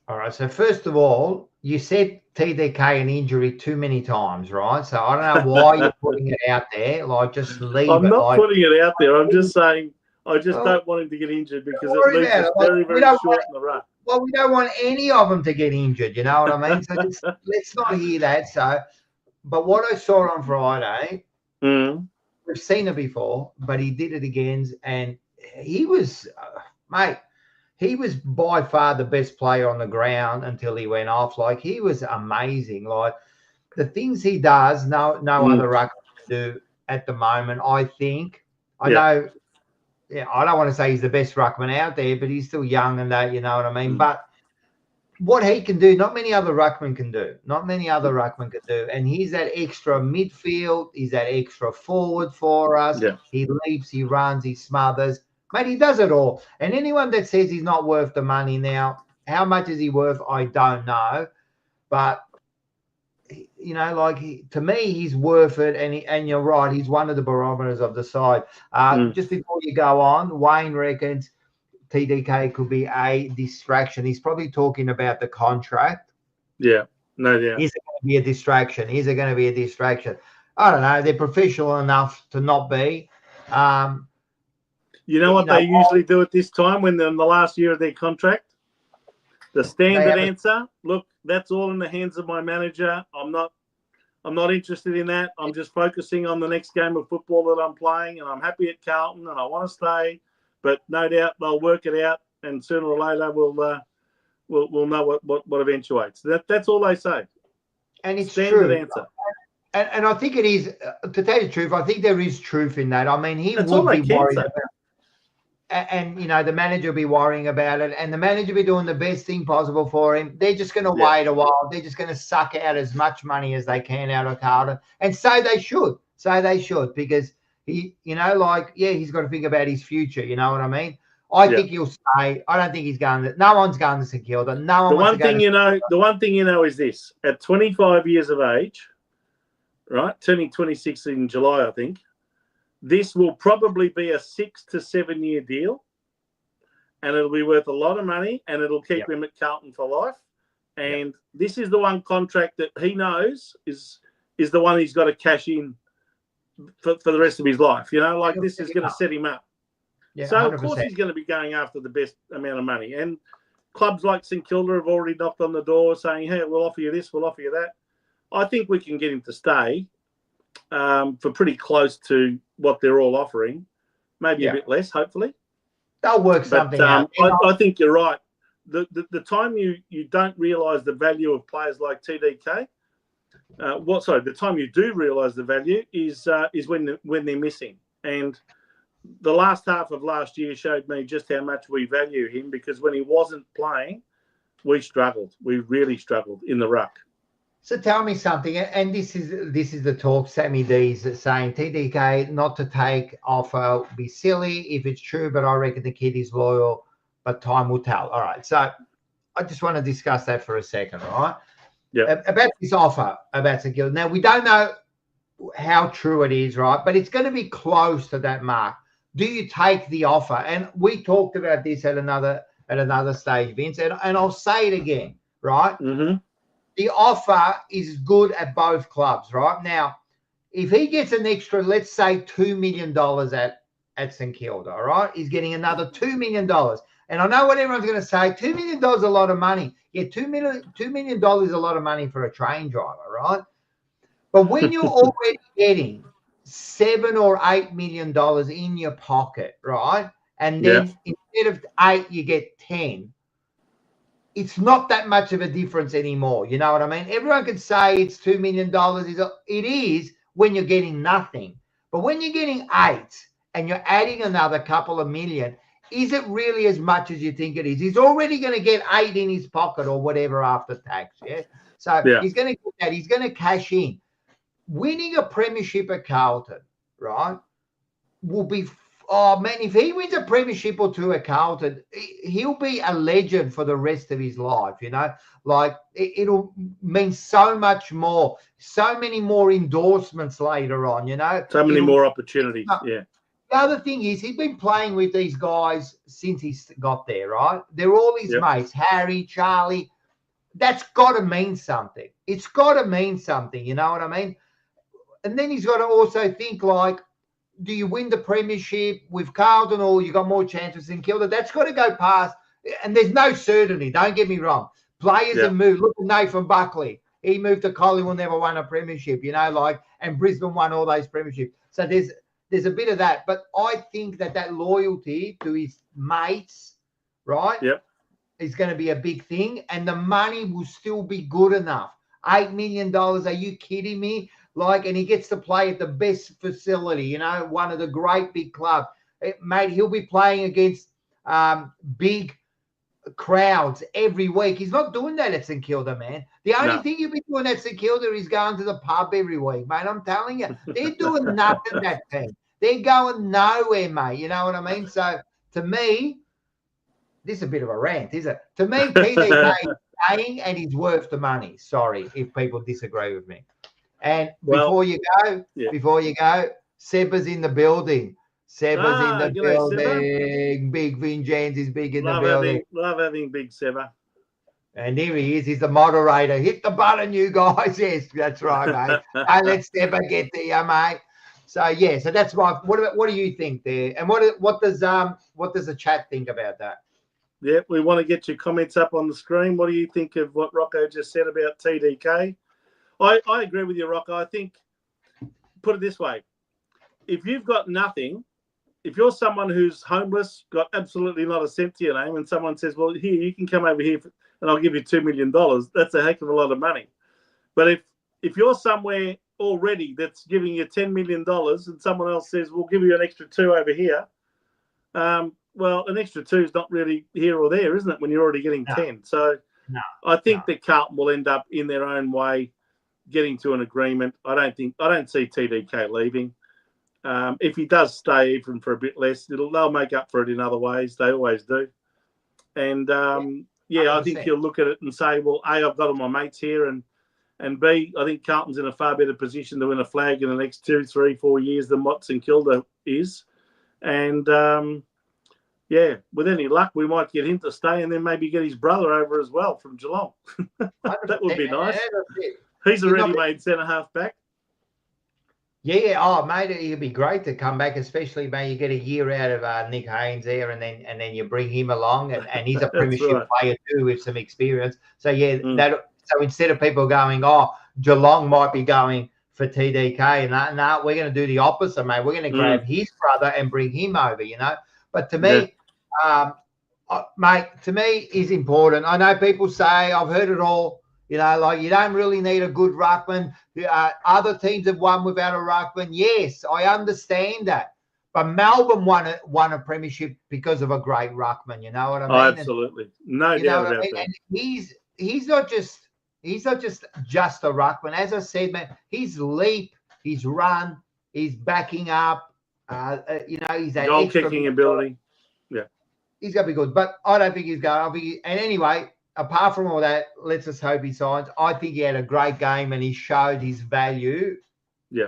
All right. So first of all, you said TDK an injury too many times, right? So I don't know why you're putting it out there. Like, just leave I'm it. not putting it out there. I'm just saying I just don't want him to get injured because it worry leaves about us it. very, very short in the ruck. Well, we don't want any of them to get injured. You know what I mean? So just, let's not hear that. So, but what I saw on Friday, we've seen it before, but he did it again, and he was, mate. He was by far the best player on the ground until he went off. Like, he was amazing. Like, the things he does, no other ruckman can do at the moment, I think. I know, I don't want to say he's the best ruckman out there, but he's still young and that, you know what I mean? But what he can do, not many other ruckmen can do. Not many other ruckmen can do. And he's that extra midfield. He's that extra forward for us. Yeah. He leaps, he runs, he smothers. Mate, he does it all. And anyone that says he's not worth the money now, how much is he worth? I don't know. But, you know, like, to me, he's worth it. And you're right, he's one of the barometers of the side. Just before you go on, Wayne reckons TDK could be a distraction. He's probably talking about the contract. Yeah, no doubt. Is it going to be a distraction? Is it going to be a distraction? I don't know. They're professional enough to not be. You know what they usually do at this time when they're in the last year of their contract? The standard answer, look, that's all in the hands of my manager. I'm not interested in that. I'm just focusing on the next game of football that I'm playing, and I'm happy at Carlton, and I want to stay. But no doubt they'll work it out, and sooner or later we'll know what eventuates. That's all they say. And it's standard answer. And I think it is, to tell you the truth, I think there is truth in that. I mean, that's would be worried about it. And, you know, the manager will be worrying about it, and the manager will be doing the best thing possible for him. They're just going to wait a while. They're just going to suck out as much money as they can out of Carlton. And so they should. Because he, you know, like, he's got to think about his future. You know what I mean? I think he'll stay. I don't think he's going to. No one's going to St Kilda. No one. The one thing you know is this: at 25 years of age, right, turning 26 in July, I think, this will probably be a 6 to 7 year deal, and it'll be worth a lot of money, and it'll keep him at Carlton for life. And this is the one contract that he knows is the one he's got to cash in for the rest of his life. You know, like, this is going to set him up. Yeah, so 100%. Of course he's going to be going after the best amount of money. And clubs like St Kilda have already knocked on the door saying, hey, we'll offer you this, we'll offer you that. I think we can get him to stay for pretty close to what they're all offering. Maybe a bit less, hopefully. They'll work something out. I think you're right. The time you don't realise the value of players like TDK, the time you do realise the value is when they're missing. And the last half of last year showed me just how much we value him, because when he wasn't playing, we struggled. We really struggled in the ruck. So tell me something, and this is the talk. Sammy D's saying TDK not to take offer would be silly if it's true, but I reckon the kid is loyal, but time will tell. All right, so I just want to discuss that for a second, all right? Yeah. About this offer about St Kilda. Now, we don't know how true it is, right? But it's going to be close to that mark. Do you take the offer? And we talked about this at another stage, Vince, and I'll say it again, right? Mm-hmm. The offer is good at both clubs, right? Now, if he gets an extra, let's say, $2 million at St Kilda, all right? He's getting another $2 million. And I know what everyone's going to say, $2 million is a lot of money. Yeah, $2 million is a lot of money for a train driver, right? But when you're already getting $7 or $8 million in your pocket, right? And then instead of 8, you get 10. It's not that much of a difference anymore. You know what I mean? Everyone can say it's $2 million. It is when you're getting nothing. But when you're getting 8 and you're adding another couple of million, is it really as much as you think it is? He's already going to get 8 in his pocket or whatever after tax. Yeah. So he's going to get that. He's going to cash in. Winning a premiership at Carlton, right, will be, oh man, if he wins a premiership or two at Carlton, he'll be a legend for the rest of his life, you know. Like, it'll mean so much more, so many more endorsements later on, you know. So many more opportunities, The other thing is, he's been playing with these guys since he got there, right? They're all his mates, Harry, Charlie. That's got to mean something. It's got to mean something, you know what I mean? And then he's got to also think, like, do you win the premiership with Carlton, or you got more chances in Kilda? That's got to go past. And there's no certainty. Don't get me wrong. Players have moved. Look at Nathan Buckley. He moved to Collingwood, never won a premiership. And Brisbane won all those premierships. So there's a bit of that. But I think that loyalty to his mates, right? Yep. Is going to be a big thing, and the money will still be good enough. $8 million. Are you kidding me? And he gets to play at the best facility, one of the great big clubs. Mate, he'll be playing against big crowds every week. He's not doing that at St Kilda, man. The only thing you'll be doing at St Kilda is going to the pub every week, mate. I'm telling you, they're doing nothing, that team. They're going nowhere, mate. You know what I mean? So, to me, this is a bit of a rant, isn't it? To me, TDK is paying and he's worth the money. Sorry if people disagree with me. And before you go, Seba's in the building. Seba's in the building. Big Vincenz is big in the building. Love having Big Seba. And here he is. He's the moderator. Hit the button, you guys. Yes, that's right, mate. And let Seba get to you, mate. So so that's my. What do you think there? And what does the chat think about that? Yeah, we want to get your comments up on the screen. What do you think of what Rocco just said about TDK? I agree with you, Rocco. I think, put it this way, if you've got nothing, if you're someone who's homeless, got absolutely not a cent to your name, and someone says, well, here, you can come over here and I'll give you $2 million, that's a heck of a lot of money. But if you're somewhere already that's giving you $10 million and someone else says, we'll give you an extra 2 over here, well, an extra 2 is not really here or there, isn't it, when you're already getting 10? So I think that Carlton will end up in their own way getting to an agreement. I don't see TDK leaving. If he does stay even for a bit less, they'll make up for it in other ways. They always do. And I think he'll look at it and say, well, A, I've got all my mates here, and B, I think Carlton's in a far better position to win a flag in the next 2, 3, 4 years than what St Kilda is. And with any luck, we might get him to stay and then maybe get his brother over as well from Geelong. That would be nice. He's a ready-made centre-half back. Yeah. Oh, mate, it'd be great to come back, especially, mate, you get a year out of Nick Haynes there, and then you bring him along, and he's a premiership player too with some experience. So, so instead of people going, oh, Geelong might be going for TDK, and we're going to do the opposite, mate. We're going to grab his brother and bring him over, But to me, mate, to me is important. I know people say, I've heard it all, you don't really need a good ruckman. Other teams have won without a ruckman. Yes, I understand that. But Melbourne won a premiership because of a great ruckman, you know what I mean? Oh, absolutely. No doubt about that. And he's not just a ruckman. As I said, man, his leap, his run, his backing up, he's that goal kicking ability. Yeah. He's going to be good. but I don't think he's going. And anyway, apart from all that, let's just hope he signs. I think he had a great game and he showed his value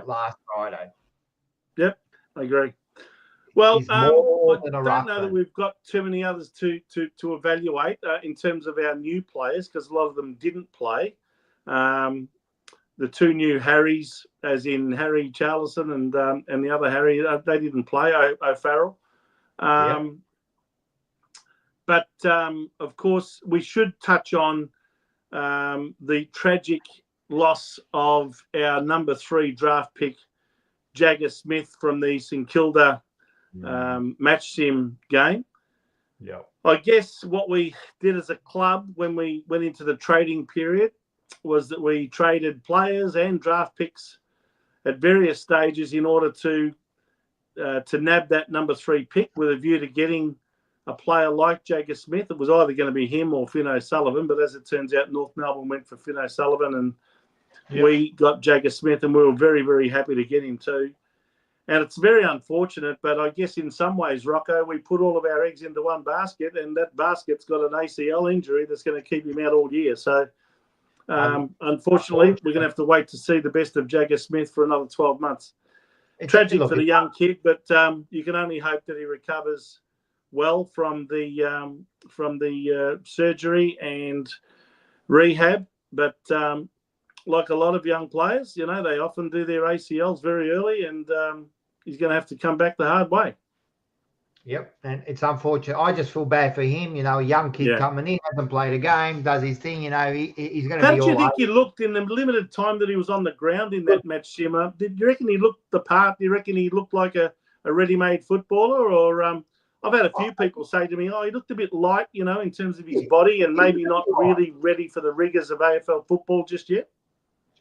last Friday. Yep, I agree. Well, I don't know that we've got too many others to evaluate in terms of our new players, because a lot of them didn't play. The 2 new Harrys, as in Harry Charlison and the other Harry, they didn't play, O'Farrell. But, of course, we should touch on the tragic loss of our number 3 draft pick, Jagger Smith, from the St Kilda match sim game. Yeah. I guess what we did as a club when we went into the trading period was that we traded players and draft picks at various stages in order to nab that number 3 pick with a view to getting a player like Jagger Smith. It was either going to be him or Finn O'Sullivan, but as it turns out, North Melbourne went for Finn O'Sullivan, and we got Jagger Smith, and we were very, very happy to get him too. And it's very unfortunate, but I guess in some ways, Rocco, we put all of our eggs into one basket, and that basket's got an ACL injury that's going to keep him out all year. So, unfortunately, we're going to have to wait to see the best of Jagger Smith for another 12 months. It's tragic for the young kid, but you can only hope that he recovers well from the surgery and rehab. But like a lot of young players, they often do their ACLs very early, and he's going to have to come back the hard way. Yep, and it's unfortunate. I just feel bad for him. You know, a young kid coming in, hasn't played a game, does his thing. You know, he's going to be all. How do you think he looked in the limited time that he was on the ground in that match, Simmer? Did you reckon he looked the part? Do you reckon he looked like a ready-made footballer? Or I've had a few people say to me, he looked a bit light, you know, in terms of his body and maybe not really ready for the rigours of AFL football just yet.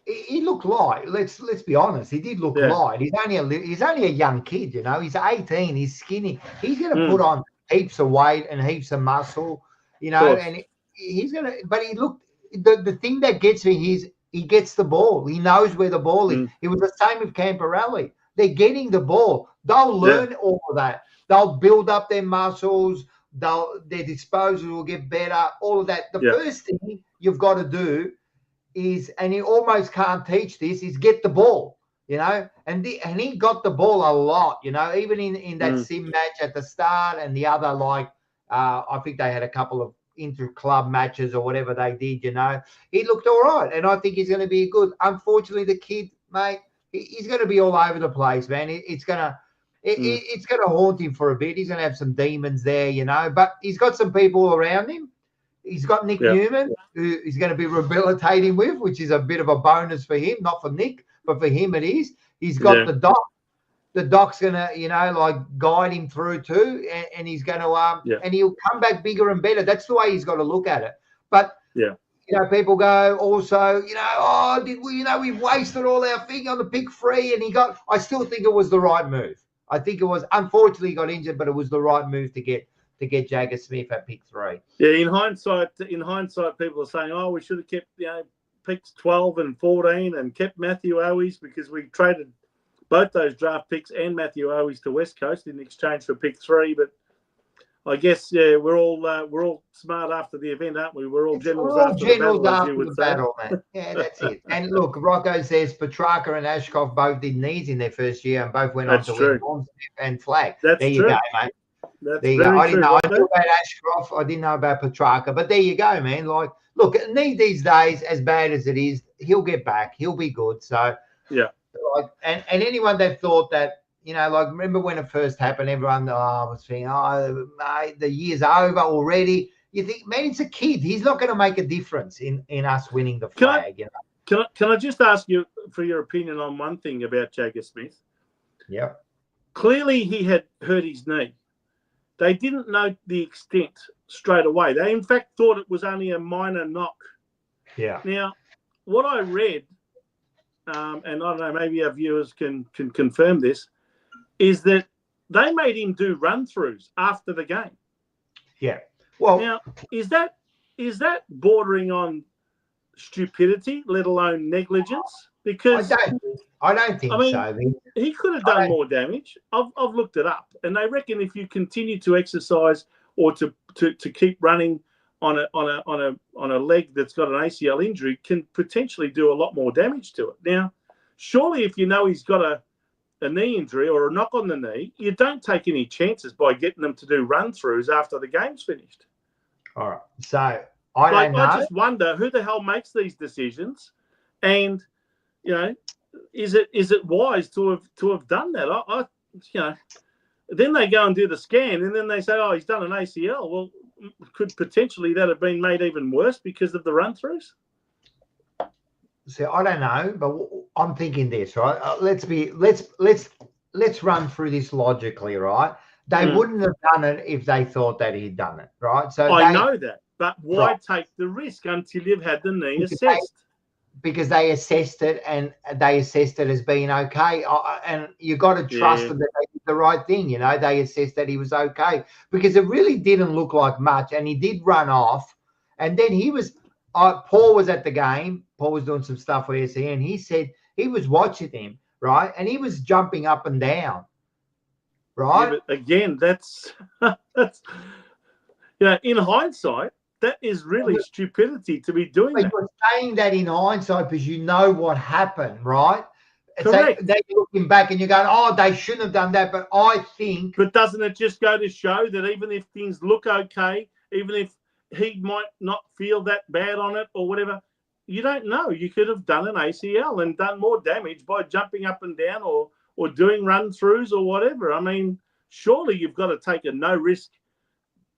He looked light. Let's be honest. He did look light. He's only a young kid, you know. He's 18. He's skinny. He's going to put on heaps of weight and heaps of muscle, you know. And he's going to. But he looked. The thing that gets me is he gets the ball. He knows where the ball is. It was the same with Camporelli. They're getting the ball. They'll learn all of that. They'll build up their muscles. Their disposal will get better. All of that. The first thing you've got to do is, and you almost can't teach this, is get the ball, you know, and he got the ball a lot, you know, even in that sim match at the start and the other, like, I think they had a couple of inter-club matches or whatever they did, you know, he looked all right, and I think he's going to be good. Unfortunately, the kid, mate, he's going to be all over the place, man. It's going to haunt him for a bit. He's going to have some demons there, you know, but he's got some people around him. He's got Nick Newman, who he's going to be rehabilitating with, which is a bit of a bonus for him, not for Nick, but for him it is. He's got the doc. The doc's going to, you know, like guide him through too, and he's going to, and he'll come back bigger and better. That's the way he's got to look at it. But, you know, people go also, you know, we've wasted all our thing on the pick 3, and I still think it was the right move. I think it was, unfortunately he got injured, but it was the right move to get Jagger Smith at pick 3. Yeah, in hindsight, people are saying, we should have kept, you know, picks 12 and 14 and kept Matthew Owies because we traded both those draft picks and Matthew Owies to West Coast in exchange for pick 3. But I guess we're all smart after the event, aren't we? We're all generals after the battle, man. Yeah, that's it. And look, Rocco says Petrarca and Ashcroft both did knees in their first year and both went on to win Bonds and flag. That's there you go, mate. There you go. I didn't know about Ashcroft. I didn't know about Petrarca, but there you go, man. Like, look, Knee these days, as bad as it is, he'll get back. He'll be good. So, like, and anyone that thought that, you know, like, remember when it first happened, everyone was thinking, mate, the year's over already. You think, man, it's a kid. He's not going to make a difference in us winning the flag. Can I just ask you for your opinion on one thing about Jagger Smith? Yeah. Clearly, he had hurt his knee. They didn't know the extent straight away. They, in fact, thought it was only a minor knock. Yeah. Now, what I read, and I don't know, maybe our viewers can confirm this, is that they made him do run-throughs after the game. Yeah. Well, now, is that bordering on stupidity, let alone negligence? Because I don't think so. He could have done more damage. I've looked it up, and they reckon if you continue to exercise or to keep running on a leg that's got an ACL injury, can potentially do a lot more damage to it. Now, surely if you know he's got a knee injury or a knock on the knee, you don't take any chances by getting them to do run-throughs after the game's finished. All right. So I don't know. I just wonder who the hell makes these decisions, and you know, is it wise to have done that? I you know, then they go and do the scan, and then they say, he's done an ACL. Well, could potentially that have been made even worse because of the run-throughs? So I don't know, but I'm thinking this, right? Let's run through this logically, right? They wouldn't have done it if they thought that he'd done it, right? So I know that, but why take the risk until you've had the knee assessed? Because they assessed it, and they assessed it as being okay. And you got to trust them that they did the right thing. You know, they assessed that he was okay, because it really didn't look like much. And he did run off. And then he was, Paul was at the game. Paul was doing some stuff for SE, and he said he was watching him, right? And he was jumping up and down, right? Yeah, but again, that's you know, in hindsight, that is really stupidity to be doing that. You're saying that in hindsight because you know what happened, right? Correct. So they're looking back and you're going, they shouldn't have done that. But I think... But doesn't it just go to show that even if things look okay, even if he might not feel that bad on it or whatever, you don't know. You could have done an ACL and done more damage by jumping up and down or or doing run-throughs or whatever. I mean, surely you've got to take a no-risk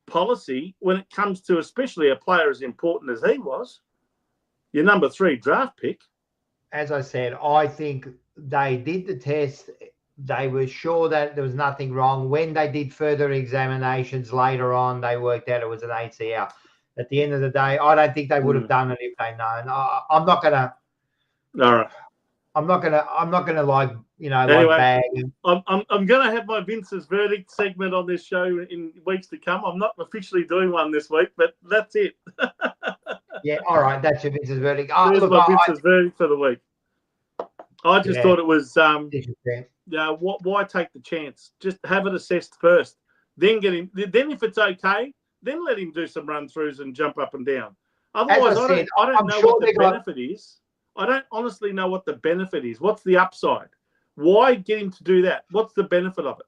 policy when it comes to especially a player as important as he was, your number 3 draft pick. As I said, I think they did the test. They were sure that there was nothing wrong. When they did further examinations later on, they worked out it was an ACL. At the end of the day, I don't think they would have done it if they'd known. I'm not gonna. All right. I'm not gonna like Anyway, like bag. I'm gonna have my Vince's verdict segment on this show in weeks to come. I'm not officially doing one this week, but that's it. Yeah, all right, that's your Vince's verdict. There's my Vince's verdict for the week. I just thought it was why take the chance? Just have it assessed first, then get him. Then if it's okay, then let him do some run-throughs and jump up and down. Otherwise, I don't know what the benefit is. I don't honestly know what the benefit is. What's the upside? Why get him to do that? What's the benefit of it?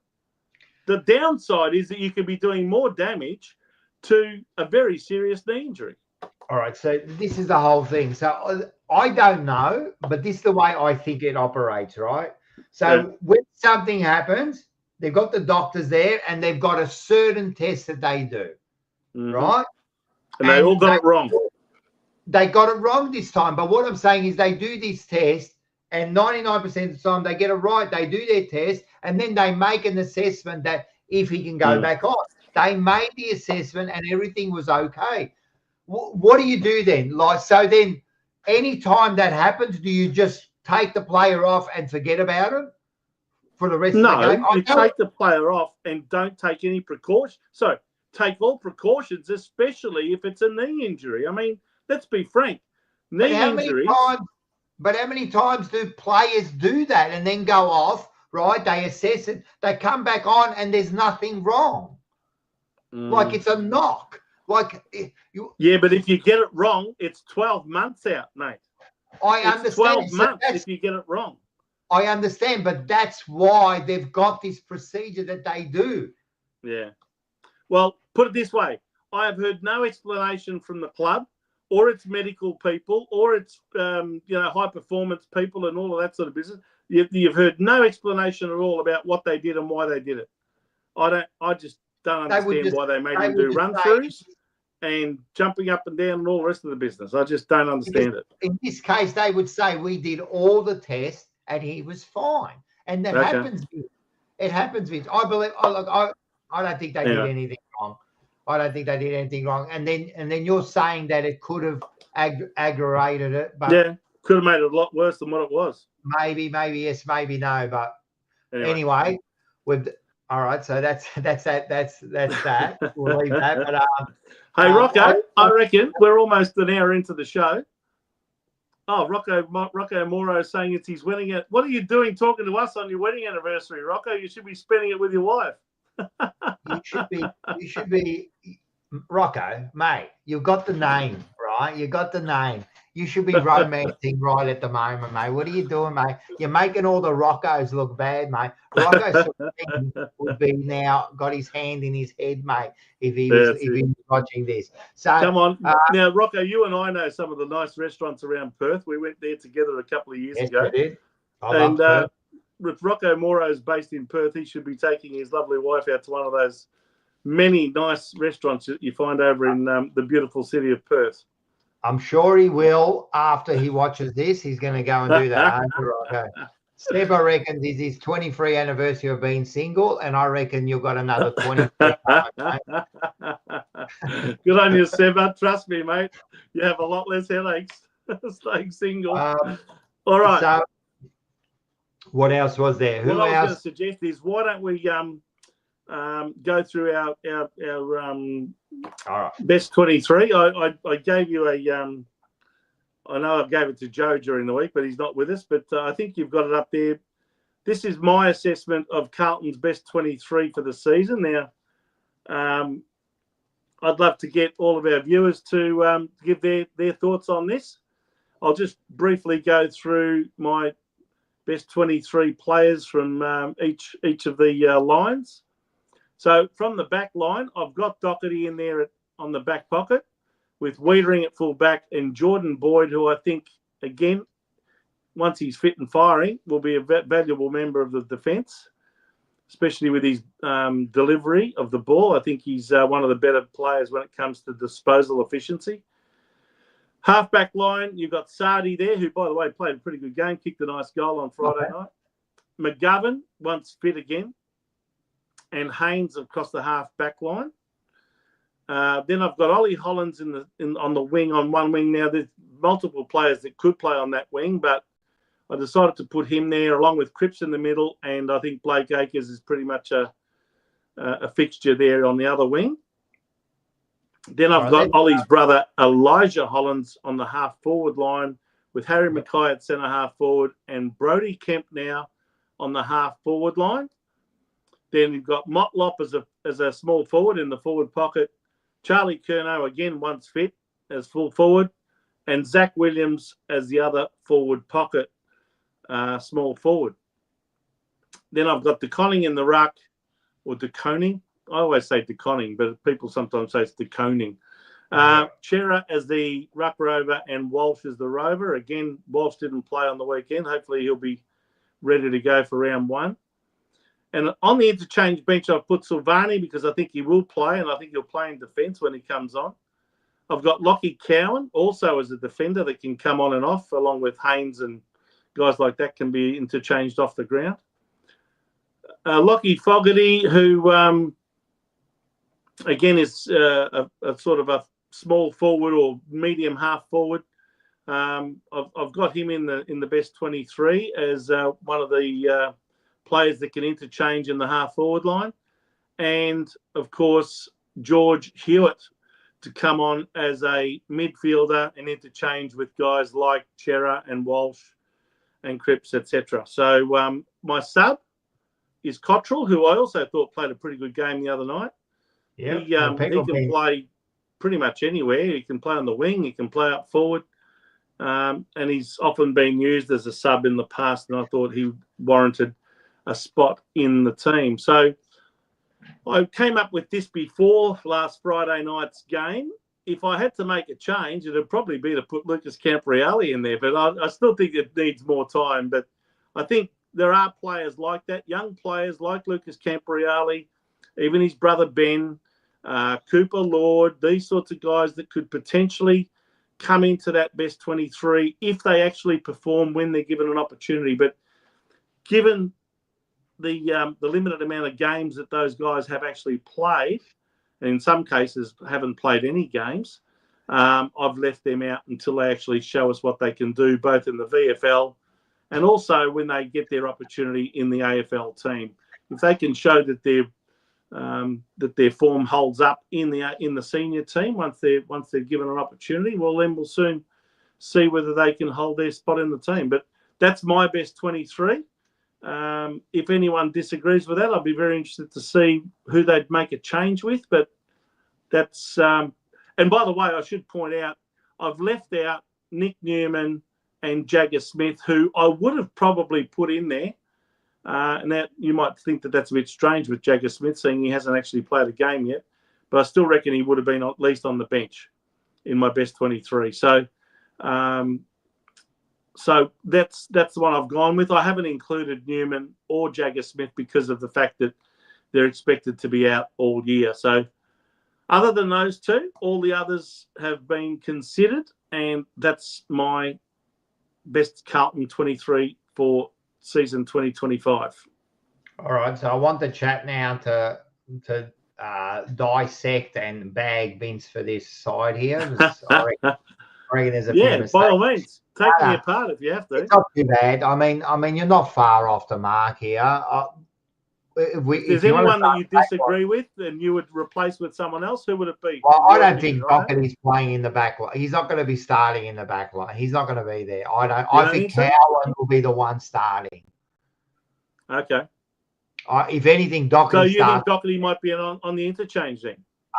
The downside is that you could be doing more damage to a very serious knee injury. All right, so this is the whole thing. So I don't know, but this is the way I think it operates, right? So when something happens, they've got the doctors there and they've got a certain test that they do, right? And they all got it wrong. They got it wrong this time. But what I'm saying is they do this test and 99% of the time they get it right. They do their test and then they make an assessment that if he can go back on. They made the assessment and everything was okay. What do you do then? So then any time that happens, do you just take the player off and forget about him for the rest of the game? No, you take the player off and don't take any precautions. So take all precautions, especially if it's a knee injury. I mean, let's be frank. Knee injuries. But how many times do players do that and then go off, right? They assess it, they come back on and there's nothing wrong. Like it's a knock. But if you get it wrong, it's 12 months out, mate. I understand. 12 months if you get it wrong. I understand, but that's why they've got this procedure that they do. Yeah. Well, put it this way. I have heard no explanation from the club or its medical people or its high performance people and all of that sort of business. You've heard no explanation at all about what they did and why they did it. I just don't understand why they made him do run-throughs and jumping up and down and all the rest of the business. I just don't understand it. In this case, they would say we did all the tests and he was fine. And that happens. It happens. I believe. I don't think they did anything wrong. I don't think they did anything wrong. And then you're saying that it could have aggravated it, but could have made it a lot worse than what it was. Maybe yes, maybe no. But anyway, all right. So that's that. We'll leave that. But hey, Rocco, I reckon we're almost an hour into the show. Oh, Rocco Moro is saying it's his wedding. What are you doing talking to us on your wedding anniversary, Rocco? You should be spending it with your wife. You should be, Rocco, mate. You've got the name, right? You got the name. You should be romancing right at the moment, mate. What are you doing, mate? You're making all the Roccos look bad, mate. Rocco would be now got his hand in his head, mate, if he was watching this. So come on, now, Rocco, you and I know some of the nice restaurants around Perth. We went there together a couple of years ago. We did. And if Rocco Moro is based in Perth, he should be taking his lovely wife out to one of those many nice restaurants that you find over in the beautiful city of Perth. I'm sure he will after he watches this. He's going to go and do that. Steve, I reckon this is his 23rd anniversary of being single, and I reckon you've got another 20. Good on you, Seba. Trust me, mate. You have a lot less headaches staying single. All right. So, what else was there? What I was going to suggest is why don't we go through our best 23. I gave you I know I gave it to Joe during the week, but he's not with us. But I think you've got it up there. This is my assessment of Carlton's best 23 for the season. Now, I'd love to get all of our viewers to give their thoughts on this. I'll just briefly go through my best 23 players from each of the lines. So from the back line, I've got Doherty in there on the back pocket with Wiedering at full back and Jordan Boyd, who I think, again, once he's fit and firing, will be a valuable member of the defence, especially with his delivery of the ball. I think he's one of the better players when it comes to disposal efficiency. Half-back line, you've got Sardi there, who, by the way, played a pretty good game, kicked a nice goal on Friday night. McGovern, once fit again, and Haynes across the half-back line. Then I've got Ollie Hollins on the wing, on one wing now. There's multiple players that could play on that wing, but I decided to put him there along with Cripps in the middle, and I think Blake Acres is pretty much a fixture there on the other wing. Then I've got Ollie's brother, Elijah Hollins, on the half-forward line with Harry Mackay at centre-half forward and Brodie Kemp now on the half-forward line. Then you've got Motlop as a small forward in the forward pocket. Charlie Curnow, again, once fit, as full forward. And Zach Williams as the other forward pocket, small forward. Then I've got DeConning in the ruck, or DeConing. I always say DeConning, but people sometimes say it's DeConing. Chera as the ruck rover and Walsh as the rover. Again, Walsh didn't play on the weekend. Hopefully he'll be ready to go for round one. And on the interchange bench, I've put Silvani because I think he will play, and I think he'll play in defence when he comes on. I've got Lockie Cowan also as a defender that can come on and off, along with Haynes and guys like that can be interchanged off the ground. Lockie Fogarty, who, again, is a sort of a small forward or medium half forward. I've got him in the best 23 as one of the players that can interchange in the half-forward line. And, of course, George Hewitt to come on as a midfielder and interchange with guys like Chera and Walsh and Cripps, etc. So my sub is Cottrell, who I also thought played a pretty good game the other night. Yeah, he can play pretty much anywhere. He can play on the wing. He can play up forward. And he's often been used as a sub in the past, and I thought he warranted a spot in the team. So I came up with this before last Friday night's game. If I had to make a change, it would probably be to put Lucas Campriali in there, but I still think it needs more time. But I think there are players like that, young players like Lucas Campriali, even his brother Ben, Cooper Lord, these sorts of guys that could potentially come into that best 23 if they actually perform when they're given an opportunity. But given the limited amount of games that those guys have actually played, and in some cases haven't played any games, I've left them out until they actually show us what they can do, both in the VFL and also when they get their opportunity in the AFL team. If they can show that their form holds up in the senior team once they're given an opportunity, well, then we'll soon see whether they can hold their spot in the team. But that's my best 23. If anyone disagrees with that, I'd be very interested to see who they'd make a change with. But that's and by the way, I should point out, I've left out Nick Newman and Jagger Smith, who I would have probably put in there. And that you might think that that's a bit strange with Jagger Smith, seeing he hasn't actually played a game yet. But I still reckon he would have been at least on the bench in my best 23. So that's the one I've gone with. I haven't included Newman or Jagger Smith because of the fact that they're expected to be out all year. So other than those two, all the others have been considered, and that's my best Carlton 23 for season 2025. All right, so I want the chat now to dissect and bag Vince for this side here. I reckon there's a few mistakes. By all means, take me apart if you have to. It's not too bad. I mean, you're not far off the mark here. If there's anyone that you disagree with and you would replace with someone else, who would it be? Well, I don't think Docherty's playing in the back line. He's not going to be starting in the back line. He's not going to be there. I think Cowan will be the one starting. Okay. If anything, Docherty. So you think Docherty might be on the interchange then?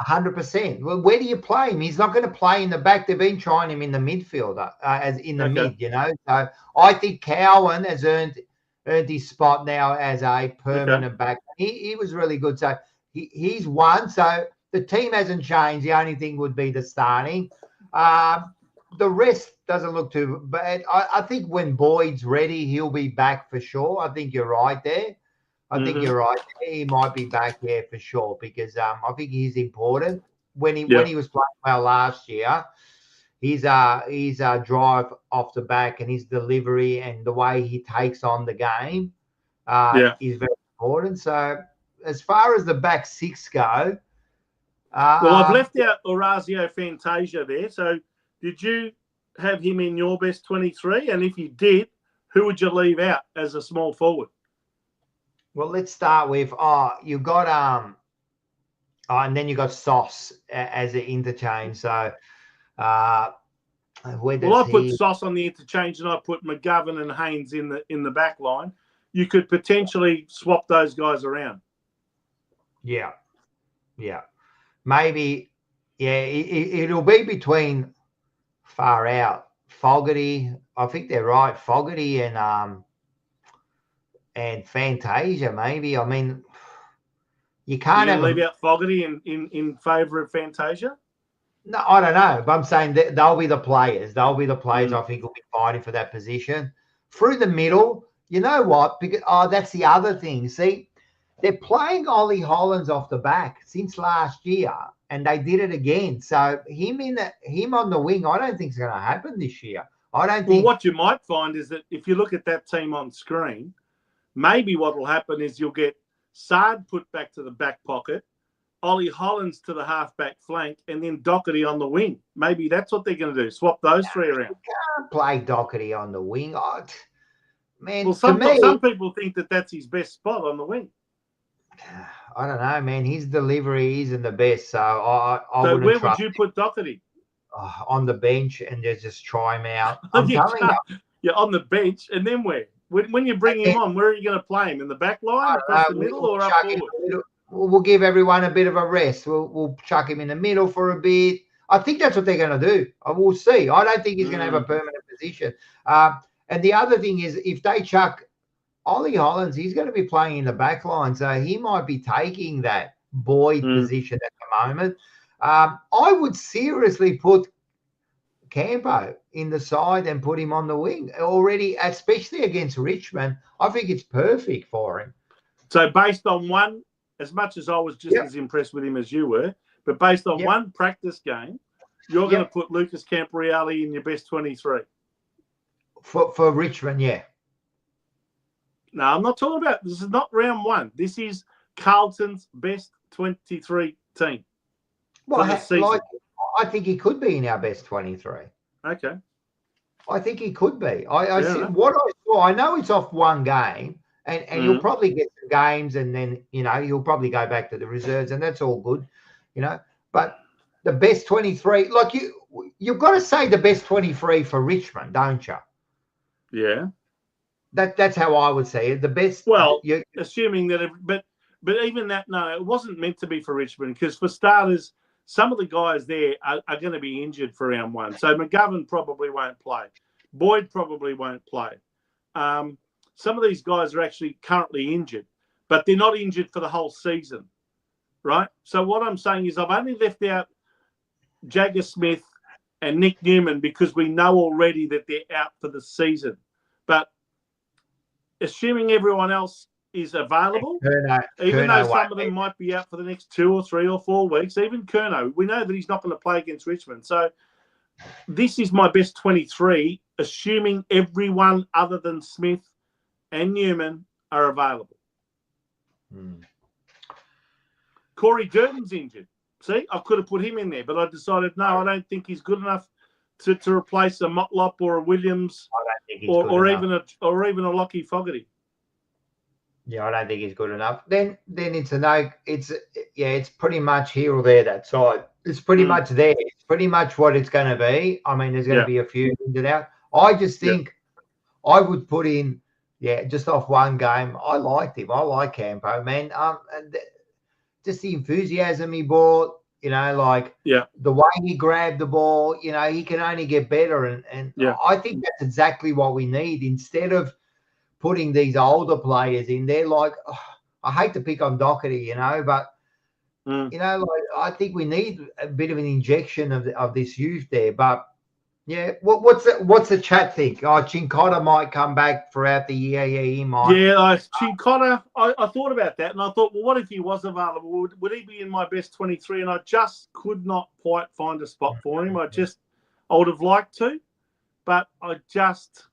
100%. Well, where do you play him? He's not going to play in the back. They've been trying him in the midfielder, as in the mid. You know. So I think Cowan has earned his spot now as a permanent back. He was really good. So he's one. So the team hasn't changed. The only thing would be the starting. the rest doesn't look too bad. I think when Boyd's ready, he'll be back for sure. I think you're right there. I think you're right. He might be back there for sure because I think he's important. When he was playing well last year, his drive off the back and his delivery and the way he takes on the game is very important. So as far as the back six go, well, I've left out Orazio Fantasia there. So did you have him in your best 23? And if you did, who would you leave out as a small forward? Well, let's start with you got and then you got Sauce as an interchange. So where does I put Sauce on the interchange and I put McGovern and Haynes in the back line. You could potentially swap those guys around. Yeah. Maybe, it'll be between far out Fogarty. I think they're right, Fogarty and Fantasia. Maybe. I mean, you can't leave out Fogarty in favour of Fantasia. No, I don't know. But I'm saying that they'll be the players. They'll be the players I think will be fighting for that position through the middle. You know what? Because that's the other thing. See, they're playing Ollie Hollands off the back since last year, and they did it again. So him on the wing, I don't think is going to happen this year. I don't think. Well, what you might find is that if you look at that team on screen, maybe what will happen is you'll get Sard put back to the back pocket, Ollie Hollands to the half-back flank, and then Doherty on the wing. Maybe that's what they're going to do, swap those three around. You can't play Doherty on the wing. Man, well, some people think that that's his best spot on the wing. I don't know, man. His delivery isn't the best, so I so where would you put Doherty? On the bench and just try him out. I'm telling you. Yeah, on the bench, and then where? When you bring him on, where are you going to play him? In the back line, across the middle, or up forward? We'll give everyone a bit of a rest. We'll chuck him in the middle for a bit. I think that's what they're going to do. We'll see. I don't think he's going to have a permanent position. And the other thing is, if they chuck Ollie Hollands, he's going to be playing in the back line, so he might be taking that Boyd position at the moment. I would seriously put Campo in the side and put him on the wing already, especially against Richmond. I think it's perfect for him. So based on one, as much as I was just as impressed with him as you were, but based on one practice game, you're going to put Lucas Camporeale in your best 23. For Richmond, yeah. No, I'm not talking about, this is not round one. This is Carlton's best 23 team. Well, I think he could be in our best 23. Okay. I think he could be. I see what I saw. I know it's off one game, and you'll probably get some games, and then you'll probably go back to the reserves, and that's all good, But the best 23, like you've got to say the best 23 for Richmond, don't you? Yeah. That's how I would say it. The best. Well, assuming that, but even that, no, it wasn't meant to be for Richmond because for starters, some of the guys there are going to be injured for round one. So McGovern probably won't play. Boyd probably won't play. Some of these guys are actually currently injured, but they're not injured for the whole season, right? So what I'm saying is I've only left out Jagger Smith and Nick Newman because we know already that they're out for the season. But assuming everyone else is available, even though some of them might be out for the next 2 or 3 or 4 weeks, even Curnow, we know that he's not going to play against Richmond. So this is my best 23, assuming everyone other than Smith and Newman are available. Corey Durden's injured. See, I could have put him in there, but I decided, no, I don't think he's good enough to replace a Motlop or a Williams or even a Lockie Fogarty. Yeah, I don't think he's good enough. Then it's a no. It's pretty much here or there, that side. It's pretty much there. It's pretty much what it's going to be. I mean, there's going to be a few in out. I just think I would put in, just off one game. I liked him. I like Campo, man. And just the enthusiasm he brought, the way he grabbed the ball, he can only get better. And I think that's exactly what we need instead of putting these older players in there. I hate to pick on Doherty, but I think we need a bit of an injection of this youth there. But Yeah. What's the chat think? Oh, Chincotta might come back throughout the year. Yeah, he might. Yeah, Chincotta, I thought about that, and I thought, well, what if he was available? Would he be in my best 23? And I just could not quite find a spot for him. I would have liked to, but I just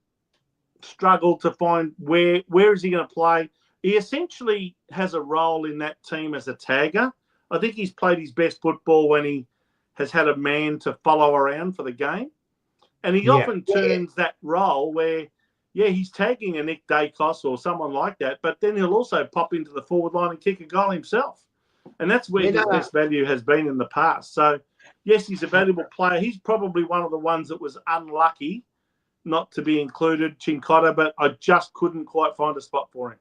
struggled to find where is he going to play. He essentially has a role in that team as a tagger. I think he's played his best football when he has had a man to follow around for the game. And he often turns that role where, he's tagging a Nick Dacos or someone like that, but then he'll also pop into the forward line and kick a goal himself. And that's where his best value has been in the past. So, yes, he's a valuable player. He's probably one of the ones that was unlucky not to be included, Chincotta, but I just couldn't quite find a spot for him.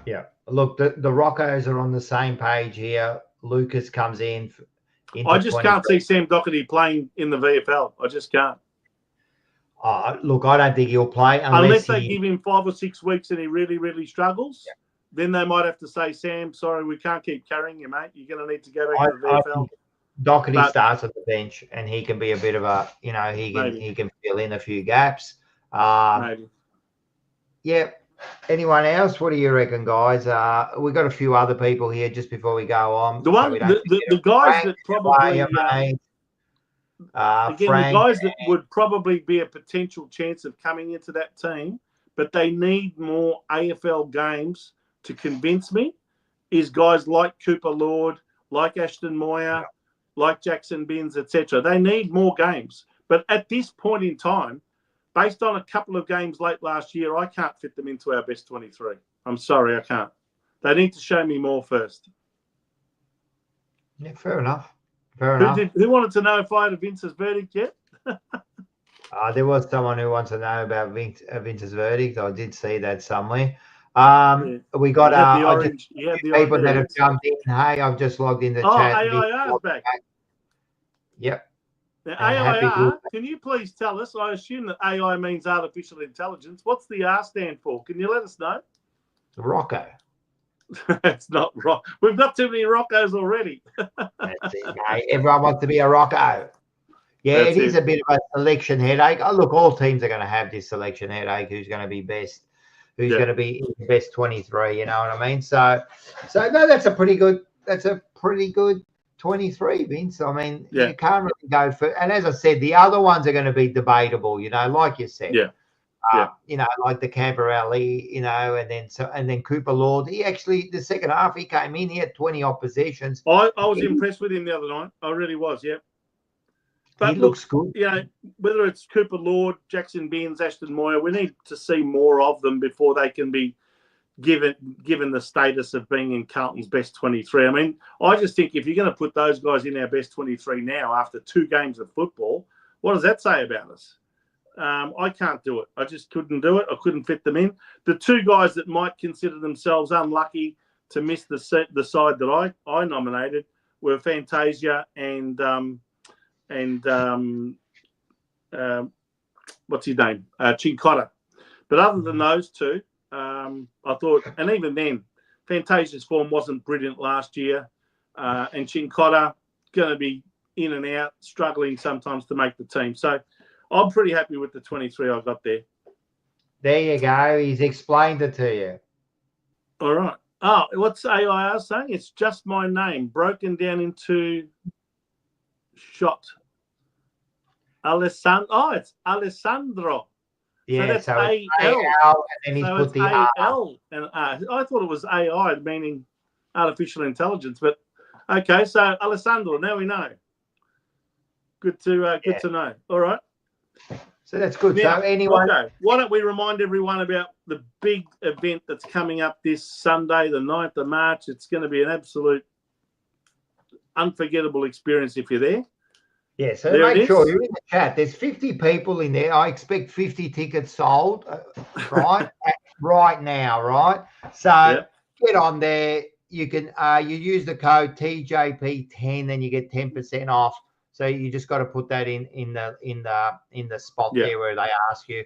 Yeah. Look, the Roccos are on the same page here. Lucas comes in. I just can't see Sam Doherty playing in the VFL. I just can't. Look, I don't think he'll play unless they give him 5 or 6 weeks and he really, really struggles. Yeah. Then they might have to say, Sam, sorry, we can't keep carrying you, mate. You're going to need to go back to the VFL. Doherty starts at the bench, and he can be a bit of a, he can fill in a few gaps. Maybe. Yeah. Anyone else? What do you reckon, guys? We've got a few other people here just before we go on. The guys that probably again, the guys that would probably be a potential chance of coming into that team, but they need more AFL games to convince me, is guys like Cooper Lord, like Ashton Moyer, like Jackson Binns, etc. They need more games. But at this point in time, based on a couple of games late last year, I can't fit them into our best 23. I'm sorry, I can't. They need to show me more first. Yeah, fair enough. Who wanted to know if I had a Vince's verdict yet? There was someone who wants to know about Vince's verdict. I did see that somewhere. We got people that have jumped in. Hey, I've just logged in the chat. AIR's back. Yep. Now, AIR, can you please tell us? I assume that AI means artificial intelligence. What's the R stand for? Can you let us know? Rocco. It's not rock. We've got too many Roccos already. That's it, mate. Everyone wants to be a Rocco. Yeah, it is a bit of a selection headache. Oh, look, all teams are going to have this selection headache. Who's going to be best? Who's going to be in the best 23? You know what I mean? So no, that's a pretty good 23, Vince. I mean, you can't really go for. And as I said, the other ones are going to be debatable. You know, like you said. You know, like the Camberelli, you know, and then Cooper Lord. He actually, the second half, he came in. He had 20 odd possessions. I was impressed with him the other night. I really was. Yeah. But he looks good. You know, whether it's Cooper Lord, Jackson Binns, Ashton Moyer, we need to see more of them before they can be given the status of being in Carlton's best 23. I mean, I just think if you're going to put those guys in our best 23 now after 2 games of football, what does that say about us? I can't do it. I just couldn't do it. I couldn't fit them in. The 2 guys that might consider themselves unlucky to miss the side that I nominated were Fantasia and what's his name? Chincotta. But other than those 2, I thought, and even then, Fantasia's form wasn't brilliant last year, and Chincotta going to be in and out, struggling sometimes to make the team. So I'm pretty happy with the 23 I got there. There you go. He's explained it to you. All right. Oh, what's AIR saying? It's just my name broken down into shot. Alessandro. Oh, it's Alessandro. Yeah, so that's AL, and then he's put the AL and R. I thought it was AI, meaning artificial intelligence. But okay, so Alessandro. Now we know. Good to know. All right. So that's good. Now, so anyway, why don't we remind everyone about the big event that's coming up this Sunday, the 9th of March. It's going to be an absolute unforgettable experience if you're there. Yeah, so make sure you're in the chat. There's 50 people in there. I expect 50 tickets sold, right? right now, right? So get on there. You can you use the code TJP10 and you get 10% off. So you just got to put that in the spot there where they ask you.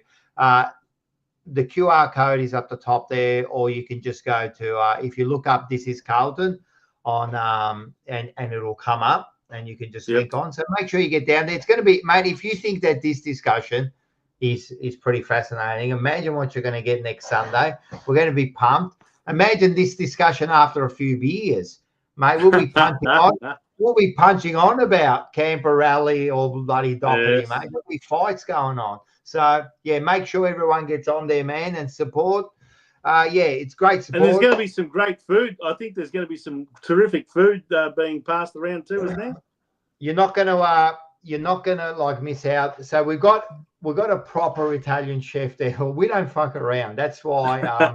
The QR code is at the top there, or you can just go to if you look up "This is Carlton" on and it'll come up. and you can just link on. So make sure you get down there. It's going to be, mate, if you think that this discussion is pretty fascinating, imagine what you're going to get next Sunday. We're going to be pumped. Imagine this discussion after a few beers, mate. We'll be punching on. We'll be punching on about Camper Rally or bloody Doherty, mate. There'll be fights going on. So, yeah, make sure everyone gets on there, man, and support. It's great support. And there's going to be some great food. I think there's going to be some terrific food being passed around too, isn't there? You're not going to like miss out. So we've got a proper Italian chef there. We don't fuck around. That's why,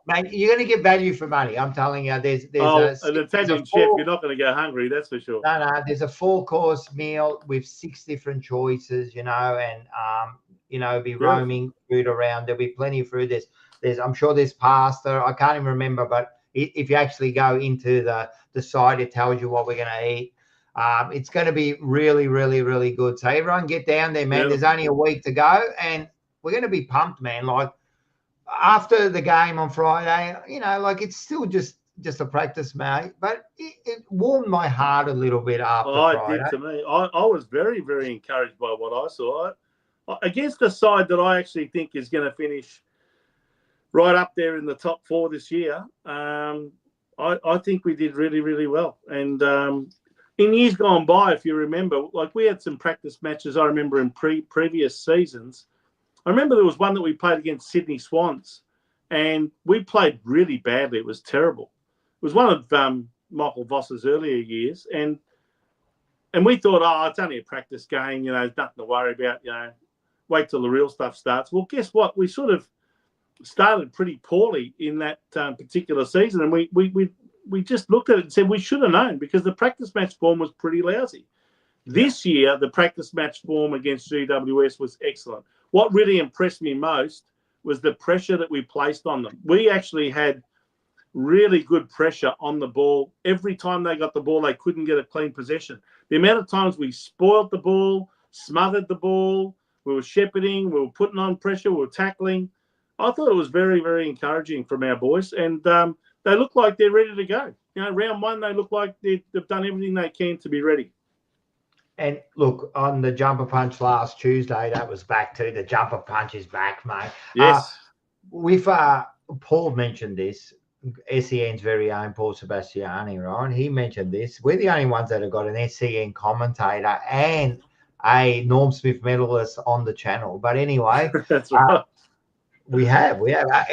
mate, you're going to get value for money. I'm telling you. There's an Italian chef. You're not going to go hungry. That's for sure. No. There's a 4-course meal with 6 different choices, and be roaming food around. There'll be plenty of food. I'm sure there's pasta. I can't even remember, but if you actually go into the site, it tells you what we're going to eat. It's going to be really, really, really good. So everyone get down there, man. There's only a week to go, and we're going to be pumped, man. Like after the game on Friday, it's still just a practice, mate. But it warmed my heart a little bit after Friday. It did to me. I was very, very encouraged by what I saw. Against a side that I actually think is going to finish right up there in the top 4 this year, I think we did really, really well. And in years gone by, if you remember, like we had some practice matches, I remember in previous seasons. I remember there was one that we played against Sydney Swans, and we played really badly. It was terrible. It was one of Michael Voss's earlier years, and we thought, it's only a practice game, there's nothing to worry about, wait till the real stuff starts. Well, guess what? We sort of started pretty poorly in that particular season, and we just looked at it and said we should have known because the practice match form was pretty lousy. This year, the practice match form against GWS was excellent. What really impressed me most was the pressure that we placed on them. We actually had really good pressure on the ball. Every time they got the ball, they couldn't get a clean possession. The amount of times we spoiled the ball, smothered the ball, we were shepherding, we were putting on pressure, we were tackling. I thought it was very, very encouraging from our boys, and they look like they're ready to go. Round 1, they look like they've done everything they can to be ready. And look, on the jumper punch last Tuesday, that was back too. The jumper punch is back, mate. Yes. Paul mentioned this. SEN's very own Paul Sebastiani, right? He mentioned this. We're the only ones that have got an SEN commentator and a Norm Smith medalist on the channel. But anyway, that's right. We have.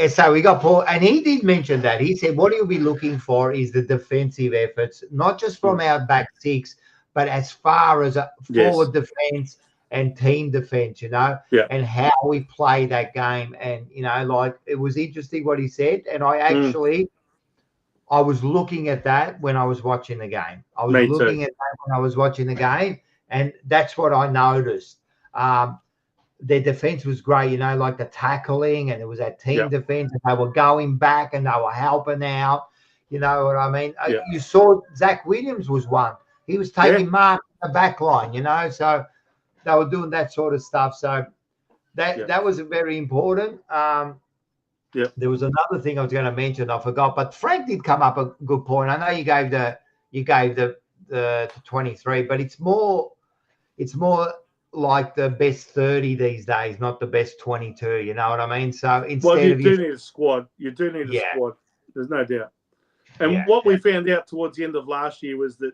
So we got Paul, and he did mention that. He said, what he'll be looking for is the defensive efforts, not just from our back 6, but as far as a forward defense and team defense, and how we play that game. And, it was interesting what he said. And I actually, I was looking at that when I was watching the game. I was looking at that when I was watching the game. And that's what I noticed. Their defense was great, like the tackling, and it was that team defense, and they were going back and they were helping out. You know what I mean? You saw Zach Williams was one. He was taking mark in the back line, so they were doing that sort of stuff. So that was very important. There was another thing I was going to mention, I forgot, but Frank did come up a good point. I know you gave the 23, but it's more like the best 30 these days, not the best 22. You know what I mean? So instead you do need a squad. You do need a squad. There's no doubt. And what we found out towards the end of last year was that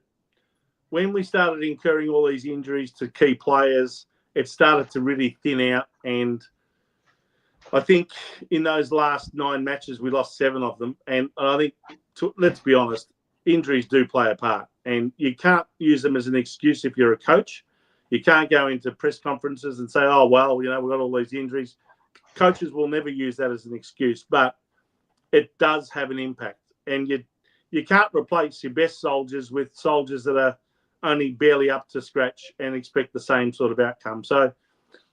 when we started incurring all these injuries to key players, it started to really thin out. And I think in those last 9 matches, we lost 7 of them. And I think, let's be honest, injuries do play a part. And you can't use them as an excuse if you're a coach. You can't go into press conferences and say, oh, well, we've got all these injuries. Coaches will never use that as an excuse, but it does have an impact. And you can't replace your best soldiers with soldiers that are only barely up to scratch and expect the same sort of outcome. So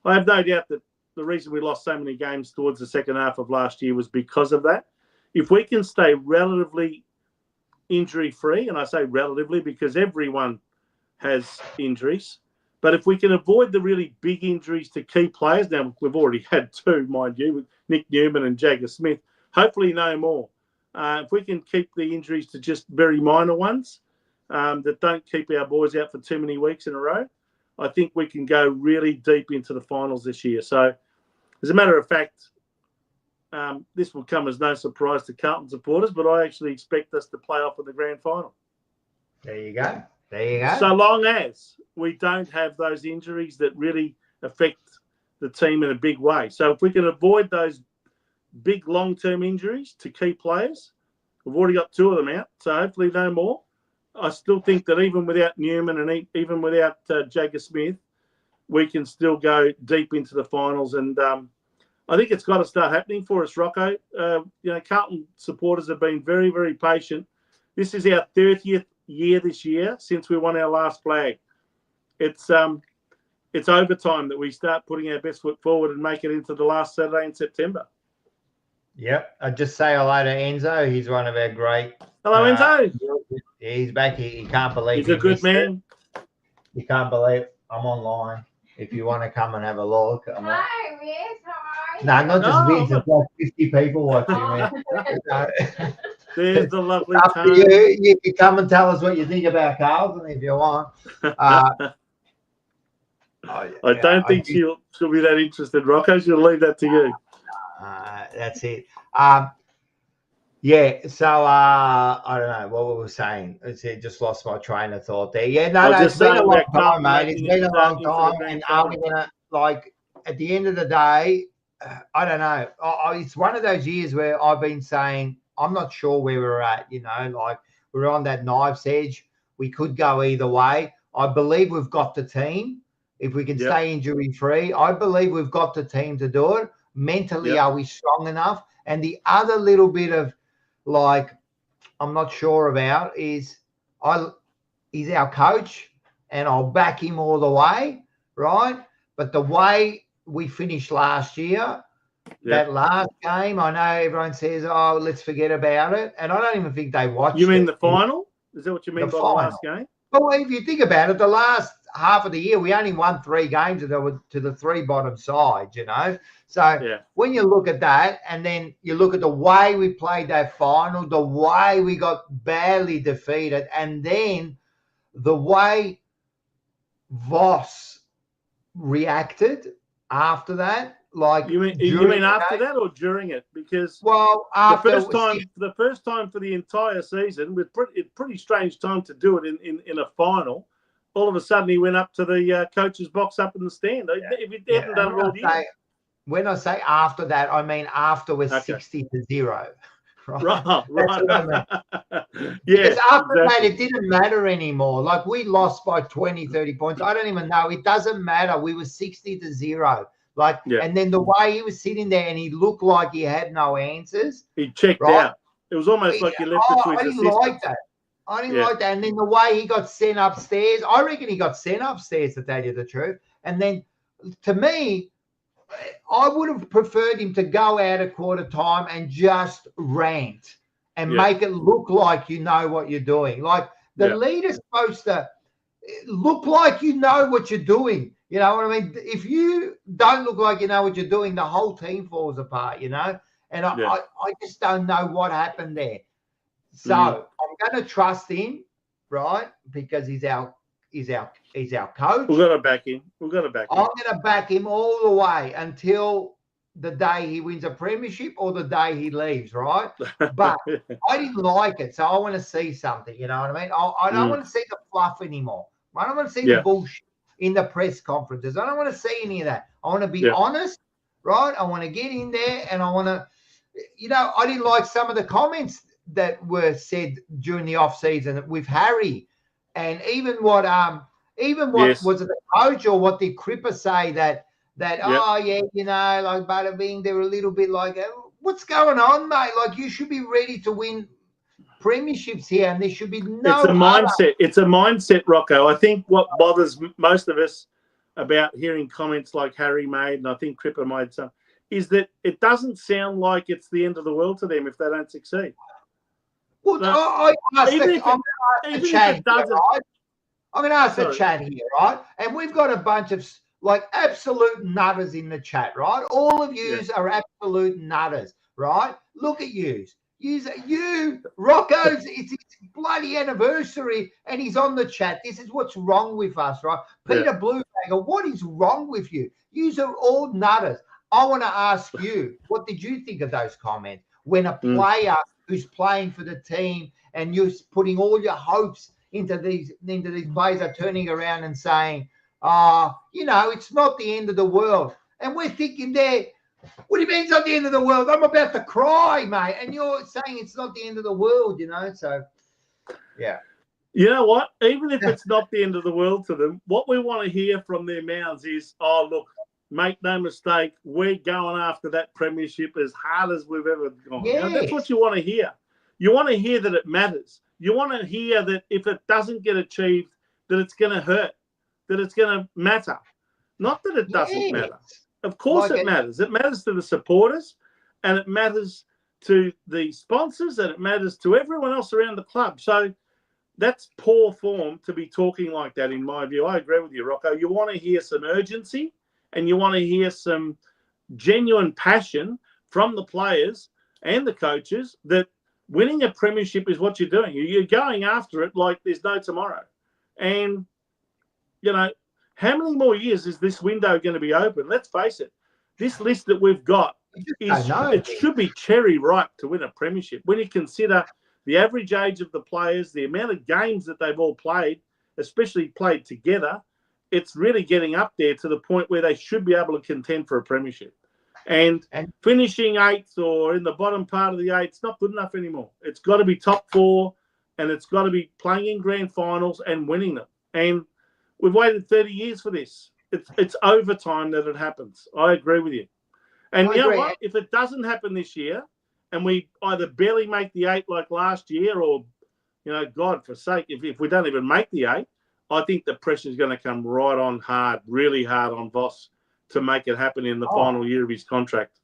I have no doubt that the reason we lost so many games towards the second half of last year was because of that. If we can stay relatively injury-free, and I say relatively because everyone has injuries, but if we can avoid the really big injuries to key players, now we've already had 2, mind you, with Nick Newman and Jagger Smith, hopefully no more. If we can keep the injuries to just very minor ones, that don't keep our boys out for too many weeks in a row, I think we can go really deep into the finals this year. So, as a matter of fact, this will come as no surprise to Carlton supporters, but I actually expect us to play off in the grand final. There you go. There you go. So long as we don't have those injuries that really affect the team in a big way. So if we can avoid those big long-term injuries to key players, we've already got 2 of them out, so hopefully no more. I still think that even without Newman and even without Jagger Smith, we can still go deep into the finals. And I think it's got to start happening for us, Rocco. Carlton supporters have been very, very patient. This is our 30th year this year since we won our last flag. It's over time that we start putting our best foot forward and make it into the last Saturday in September. Yep. I'll just say hello to Enzo. He's one of our great. Hello, Enzo. He's back. He can't believe he's a good man. You can't believe I'm online. If you want to come and have a look. Hi, Riz. How are you? No, not just Vince. There's like 50 people watching, man. There's the lovely time. You can come and tell us what you think about Carlton if you want. I don't think she'll be that interested, Rocco. She'll leave that to you. That's it. Yeah, so I don't know what we were saying. Just lost my train of thought there. Yeah, no, it's been a long time, mate. It's been a long time. And are we going to, at the end of the day, I don't know. It's one of those years where I've been saying, I'm not sure where we're at, we're on that knife's edge. We could go either way. I believe we've got the team. If we can stay injury-free, I believe we've got the team to do it. Mentally, are we strong enough? And the other little bit of, I'm not sure about is he's our coach, and I'll back him all the way, right? But the way we finished last year, that last game, I know everyone says, oh, let's forget about it. And I don't even think they watched it. You mean the final? Is that what you mean by the last game? Well, if you think about it, the last half of the year, we only won 3 games to the 3 bottom sides, So when you look at that, and then you look at the way we played that final, the way we got badly defeated, and then the way Voss reacted after that, you mean after that or during it? Because after the first time for the entire season, with pretty strange time to do it in a final. All of a sudden, he went up to the coach's box up in the stand. If he hadn't done it all year. When I say after that, I mean after we're 60-0. Right. Because after that, it didn't matter anymore. We lost by 20, 30 points. I don't even know. It doesn't matter. We were 60-0. And then the way he was sitting there and he looked like he had no answers. He checked out. It was almost like he left it to his assistant. I didn't like that. I didn't like that. And then the way he got sent upstairs, I reckon he got sent upstairs, to tell you the truth. And then, to me, I would have preferred him to go out at quarter time and just rant and make it look like you know what you're doing. The leader's supposed to look like you know what you're doing. You know what I mean? If you don't look like you know what you're doing, the whole team falls apart, And I just don't know what happened there. So I'm going to trust him, right? Because he's our coach. We've got to back him. I'm going to back him all the way until the day he wins a premiership or the day he leaves, right? But I didn't like it, so I want to see something. You know what I mean? I don't want to see the fluff anymore. I don't want to see the bullshit in the press conferences. I don't want to see any of that. I want to be honest, right? I want to get in there, and I want to, I didn't like some of the comments that were said during the off season with Harry, and even what was it the coach or what did Cripper say that Bada Bing, they were a little bit like, what's going on, mate? You should be ready to win premierships here, and there should be no. It's a mindset. It's a mindset, Rocco. I think what bothers most of us about hearing comments like Harry made, and I think Cripper made some, is that it doesn't sound like it's the end of the world to them if they don't succeed. Well, I'm going to ask the chat here, right? And we've got a bunch of absolute nutters in the chat, right? All of yous are absolute nutters, right? Look at yous. You, Rocco's, it's his bloody anniversary and he's on the chat. This is what's wrong with us, right? Peter Bluebagger, what is wrong with you? Yous are all nutters. I want to ask you, what did you think of those comments when a player who's playing for the team and you're putting all your hopes into these players are turning around and saying, it's not the end of the world. And we're thinking there, what do you mean it's not the end of the world? I'm about to cry, mate. And you're saying it's not the end of the world, So, yeah. You know what? Even if it's not the end of the world to them, what we want to hear from their mouths is, oh, look, make no mistake, we're going after that premiership as hard as we've ever gone. Yes. That's what you want to hear. You want to hear that it matters. You want to hear that if it doesn't get achieved, that it's going to hurt, that it's going to matter. Not that it doesn't matter. Of course it matters. It matters to the supporters and it matters to the sponsors and it matters to everyone else around the club. So that's poor form to be talking like that, in my view. I agree with you, Rocco. You want to hear some urgency and you want to hear some genuine passion from the players and the coaches that winning a premiership is what you're doing. You're going after it like there's no tomorrow. And, how many more years is this window going to be open? Let's face it. This list that we've got, it should be cherry ripe to win a premiership. When you consider the average age of the players, the amount of games that they've all played, especially played together, it's really getting up there to the point where they should be able to contend for a premiership. And finishing 8th or in the bottom part of the 8th, it's not good enough anymore. It's got to be top 4 and it's got to be playing in grand finals and winning them. And we've waited 30 years for this. It's over time that it happens. I agree with you. And you know what? If it doesn't happen this year and we either barely make the 8 like last year or, God forsake, if we don't even make the 8, I think the pressure is going to come right on hard, really hard on Voss to make it happen in the final year of his contract.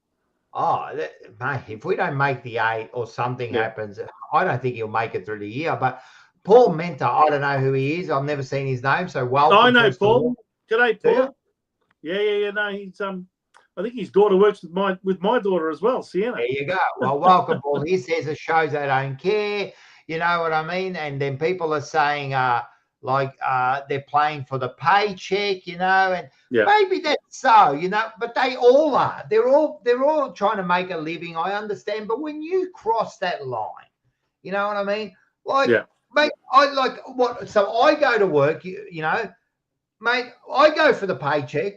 Mate, if we don't make the 8 or something happens, I don't think he'll make it through the year. But Paul Mentor, I don't know who he is. I've never seen his name. So welcome. I know Paul. G'day, Paul. Yeah. No, he's I think his daughter works with my daughter as well, Sienna. There you go. Well, welcome, Paul. He says it shows they don't care. You know what I mean? And then people are saying they're playing for the paycheck, and maybe that's so, but they all are. They're all trying to make a living, I understand. But when you cross that line, you know what I mean? Mate, so I go to work, mate, I go for the paycheck,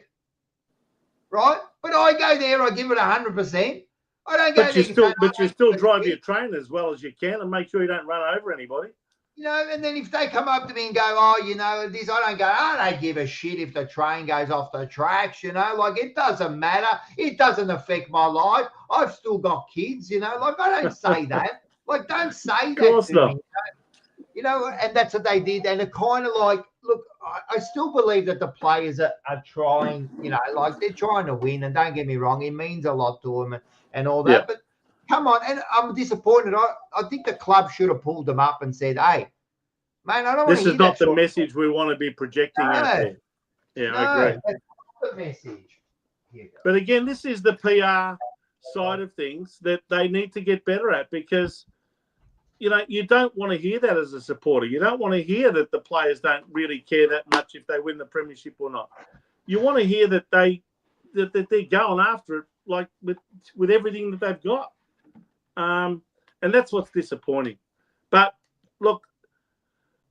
right? But I go there, I give it 100%. I don't go there. But you still drive your train as well as you can and make sure you don't run over anybody. And then if they come up to me and go, this, I don't go, I don't give a shit if the train goes off the tracks, it doesn't matter. It doesn't affect my life. I've still got kids, I don't say that. Don't say that to me. And that's what they did. And it kind of look, I still believe that the players are trying, they're trying to win. And don't get me wrong, it means a lot to them and all that. Yeah. But come on, and I'm disappointed. I think the club should have pulled them up and said, hey, man, I don't want to hear that. This is not the message we want to be projecting out there. Yeah, I agree. That's not the message. But again, this is the PR side of things that they need to get better at because, you don't want to hear that as a supporter. You don't want to hear that the players don't really care that much if they win the premiership or not. You want to hear that they're going after it with everything that they've got. And that's what's disappointing. But look,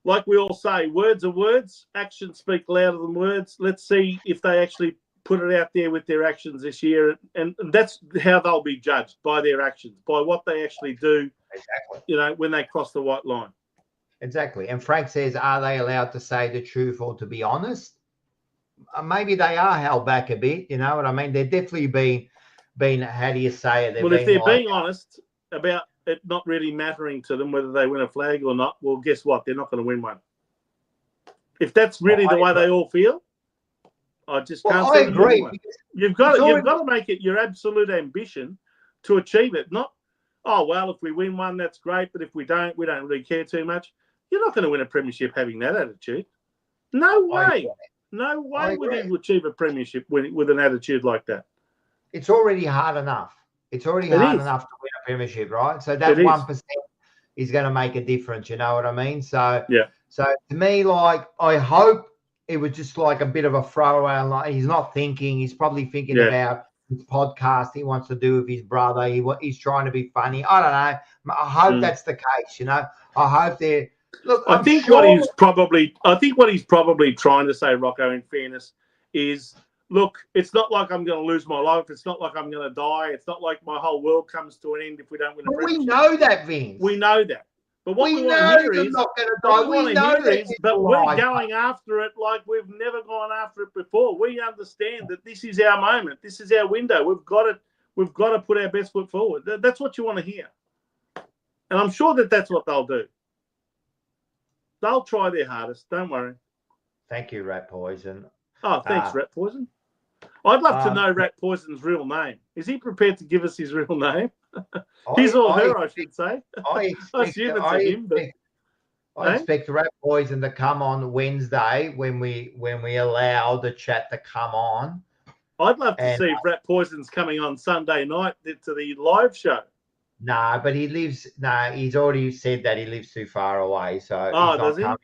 like we all say, words are words. Actions speak louder than words. Let's see if they actually put it out there with their actions this year. And that's how they'll be judged, by their actions, by what they actually do. Exactly. When they cross the white line. Exactly. And Frank says, are they allowed to say the truth or to be honest? Maybe they are held back a bit. You know what I mean? They're definitely being how do you say it? If they're being honest about it not really mattering to them whether they win a flag or not, well, guess what? They're not going to win one. If that's really the way they all feel, I just can't see them winning one. You've got to make it your absolute ambition to achieve it. Not, oh, well, if we win one, that's great. But if we don't really care too much. You're not going to win a premiership having that attitude. No way. No way would you achieve a premiership with an attitude like that. It's already hard enough. It's already hard enough to win a premiership, right? So that 1% is going to make a difference. You know what I mean? So yeah. So to me, like, I hope it was just like a bit of a throwaway. Like, he's not thinking. He's probably thinking about his podcast he wants to do with his brother. He's trying to be funny. I don't know. I hope that's the case. You know, I hope they're. Look, I think what he's probably trying to say, Rocco, in fairness, is look, it's not like I'm going to lose my life. It's not like I'm going to die. It's not like my whole world comes to an end if we don't win a premiership. We know that, Vince. We know that. But what we want to hear is, but we're going after it like we've never gone after it before. We understand that this is our moment. This is our window. We've got to put our best foot forward. That's what you want to hear. And I'm sure that that's what they'll do. They'll try their hardest. Don't worry. Thank you, Rat Poison. Oh, thanks, Rat Poison. I'd love to know Rat Poison's real name. Is he prepared to give us his real name? He's all her, I should say. I assume it's him. But I expect Rat Poison to come on Wednesday when we allow the chat to come on. I'd love to see if Rat Poison's coming on Sunday night to the live show. Nah, but he's already said that he lives too far away, so he's does not coming.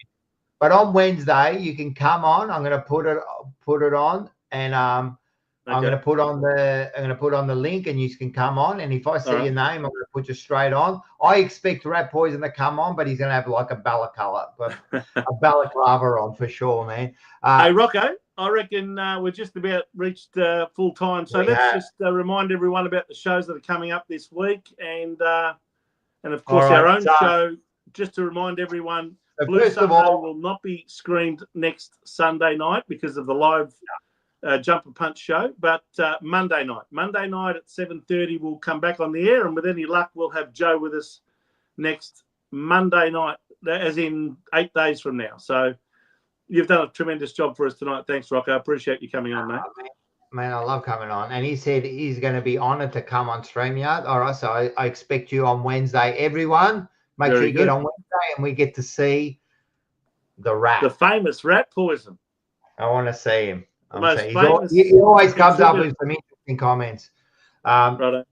But on Wednesday, you can come on. I'm going to put it on, and I'm going to put on the link, and you can come on. And if I see your name, I'm going to put you straight on. I expect Rat Poison to come on, but he's going to have like a balaclava on for sure, man. Hey, Rocco, I reckon we're just about reached full time. So let's just remind everyone about the shows that are coming up this week, and of course our own show. Just to remind everyone. Blue Sunday will not be screened next Sunday night because of the live Jumper Punch show, but Monday night at 7:30 we'll come back on the air, and with any luck we'll have Joe with us next Monday night, as in 8 days from now. So you've done a tremendous job for us tonight. Thanks, Rocco. I appreciate you coming on, mate. Man, I love coming on. And he said he's going to be honoured to come on StreamYard. All right, so I expect you on Wednesday, everyone. Make sure you get on Wednesday and we get to see the rat. The famous Rat Poison. I want to see him. He always comes up with some interesting comments. Right.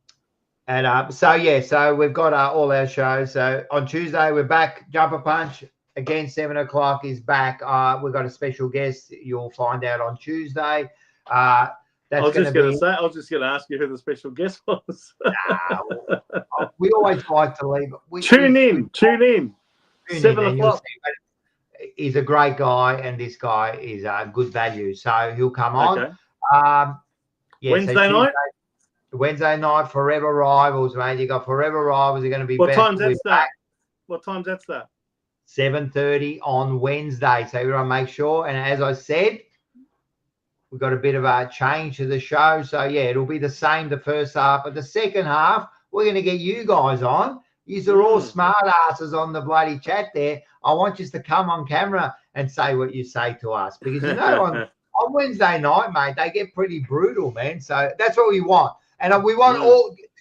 And so we've got all our shows. So on Tuesday, we're back. Jumper Punch, again, 7 o'clock is back. We've got a special guest. You'll find out on Tuesday. I was just going to ask you who the special guest was. We always like to leave. Tune in. 7 o'clock. He's a great guy, and this guy is good value. So he'll come on. Okay. Wednesday night, Forever Rivals, mate. You got Forever Rivals. You're going to be. What time's that start? 7:30 on Wednesday. So everyone make sure. And as I said, we've got a bit of a change to the show. So, it'll be the same the first half. But the second half, we're going to get you guys on. Yous are all smart asses on the bloody chat there. I want you to come on camera and say what you say to us. Because, on Wednesday night, mate, they get pretty brutal, man. So that's what we want. And we want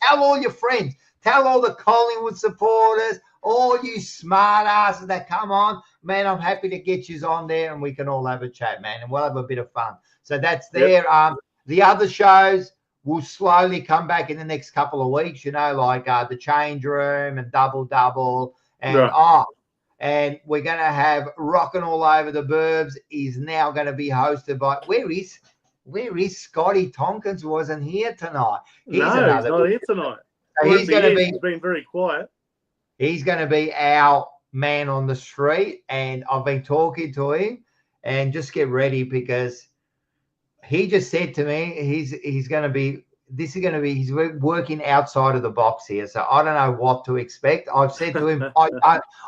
tell all your friends. Tell all the Collingwood supporters, all you smart asses that come on. Man, I'm happy to get you on there and we can all have a chat, man. And we'll have a bit of fun. So that's there. The other shows will slowly come back in the next couple of weeks, like the Change Room and Double, and and we're going to have Rockin' All Over the Burbs is now going to be hosted by where is Scotty Tompkins? Wasn't here tonight. He's not here tonight. So he's been very quiet. He's going to be our man on the street, and I've been talking to him, and just get ready because he just said to me he's working outside of the box here. So I don't know what to expect. I've said to him, I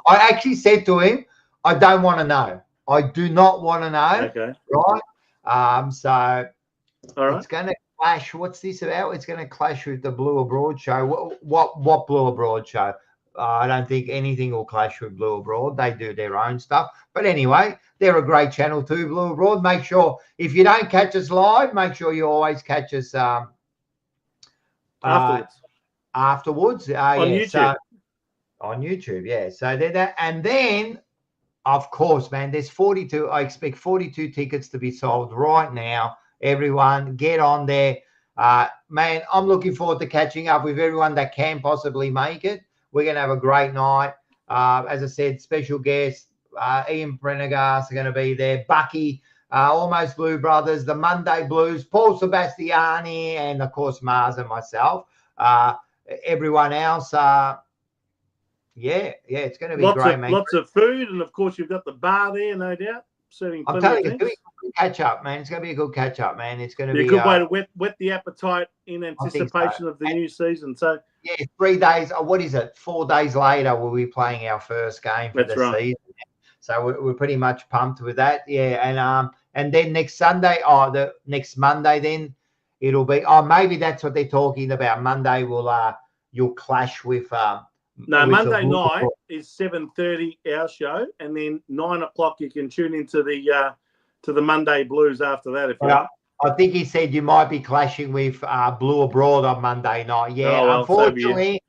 actually said to him, I don't want to know. I do not want to know. Okay. Right. So all right. It's going to clash. What's this about? It's going to clash with the Blue Abroad show. What Blue Abroad show? I don't think anything will clash with Blue Abroad. They do their own stuff. But anyway, they're a great channel too, Blue Abroad. Make sure, if you don't catch us live, make sure you always catch us afterwards. On YouTube. So, on YouTube, yeah. So they're that. And then, of course, man, there's 42. I expect 42 tickets to be sold right now. Everyone, get on there. Man, I'm looking forward to catching up with everyone that can possibly make it. We're going to have a great night. As I said, special guests, Ian Prendergast are going to be there. Bucky, Almost Blue Brothers, the Monday Blues, Paul Sebastiani, and, of course, Mars and myself. Everyone else, it's going to be great, man. Lots of food, and, of course, you've got the bar there, no doubt. I'm telling you, it's going to be a good catch up, man. It's going to be a good catch up, man. It's going to be a good way to whet the appetite in anticipation of the new season. So 3 days. What is it? 4 days later, we'll be playing our first game for the season. So we're pretty much pumped with that. Yeah, and then next Sunday, the next Monday, then it'll be. Maybe that's what they're talking about. Monday you'll clash with. No, Monday night is 7:30 our show, and then 9 o'clock you can tune into the Monday Blues after that. If you want. I think he said you might be clashing with Blue Abroad on Monday night. Yeah, unfortunately,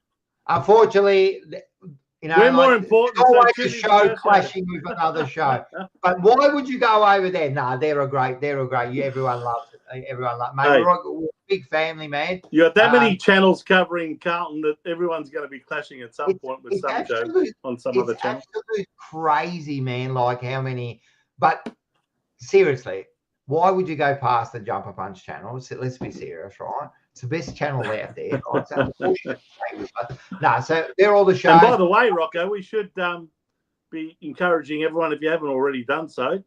we're more important. Always a show clashing with another show. But why would you go over there? No, they're a great. Everyone loves it. Everyone loves. Mate, we're a big family, man. You got that many channels covering Carlton that everyone's going to be clashing at some point with some show on some other channel. It's absolute crazy, man. Like how many? But seriously, why would you go past the Jumper Punch channel? Let's be serious, right? It's the best channel out there. Right? So they're all the shows. And by the way, Rocco, we should be encouraging everyone, if you haven't already done so,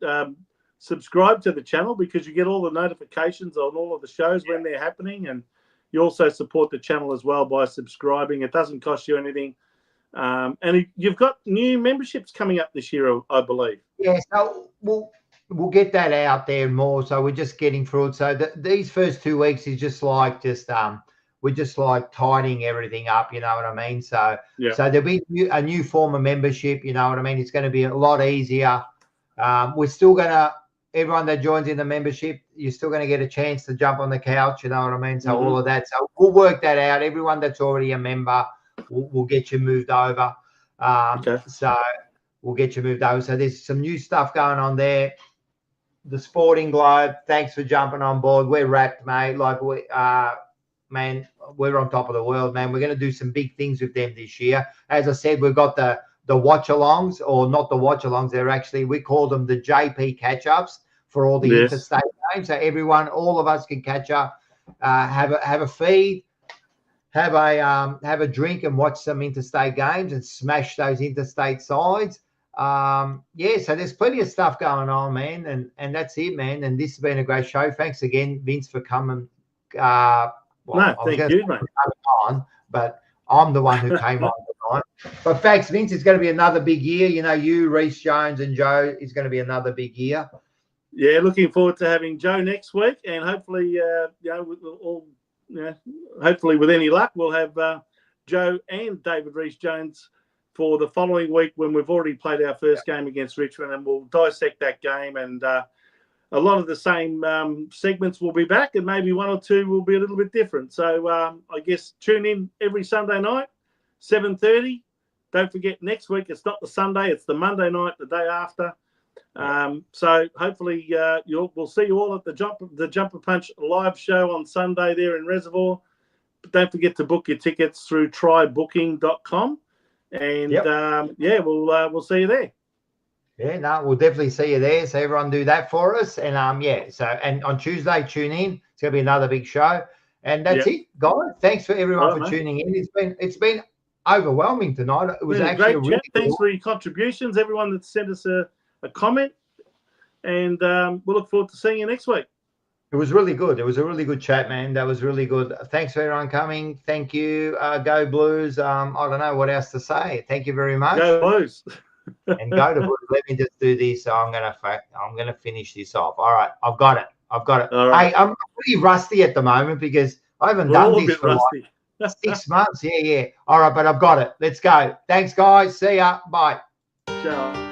subscribe to the channel, because you get all the notifications on all of the shows when they're happening, and you also support the channel as well by subscribing. It doesn't cost you anything. And you've got new memberships coming up this year, I believe. Yeah, so we'll get that out there more. So we're just getting through it. So these first 2 weeks is just we're just like tidying everything up. You know what I mean? So there'll be a new form of membership. You know what I mean? It's going to be a lot easier. We're still going to, everyone that joins in the membership, you're still going to get a chance to jump on the couch. You know what I mean? So all of that. So we'll work that out. Everyone that's already a member, we'll get you moved over. So we'll get you moved over. So there's some new stuff going on there. The Sporting Globe, thanks for jumping on board. We're wrapped, mate. Like man, we're on top of the world, man. We're going to do some big things with them this year. As I said, we've got the watch-alongs, or not the watch-alongs. They're actually, we call them the JP catch-ups for all the interstate games. So everyone, all of us can catch up, have a feed, have a drink, and watch some interstate games and smash those interstate sides. So there's plenty of stuff going on, man, and that's it, man. And this has been a great show. Thanks again, Vince, for coming. Thank you, mate. But I'm the one who came on tonight. But thanks, Vince. It's going to be another big year. You know, Rhys Jones and Joe is going to be another big year. Yeah, looking forward to having Joe next week, and hopefully, hopefully with any luck, we'll have Joe and David Rhys Jones for the following week when we've already played our first game against Richmond, and we'll dissect that game. And a lot of the same segments will be back, and maybe one or two will be a little bit different. So I guess tune in every Sunday night, 7:30. Don't forget, next week it's not the Sunday, it's the Monday night, the day after. So hopefully we'll see you all at the Jumper Punch live show on Sunday there in Reservoir. But don't forget to book your tickets through trybooking.com. And we'll see you there. Yeah, no, we'll definitely see you there. So everyone do that for us. And and on Tuesday, tune in. It's gonna be another big show. And that's it, guys. Thanks for everyone for tuning in. It's been overwhelming tonight. It was actually a great chat. Thanks for your contributions, everyone that sent us a comment. And we'll look forward to seeing you next week. It was really good. It was a really good chat, man. That was really good. Thanks for everyone coming. Thank you. Go Blues. I don't know what else to say. Thank you very much. Go Blues. And go to Blues. Let me just do this. So I'm gonna finish this off. All right, I've got it. All right. Hey, I'm pretty rusty at the moment because I haven't done this for like 6 months. Yeah. All right, but I've got it. Let's go. Thanks, guys. See ya. Bye. Ciao.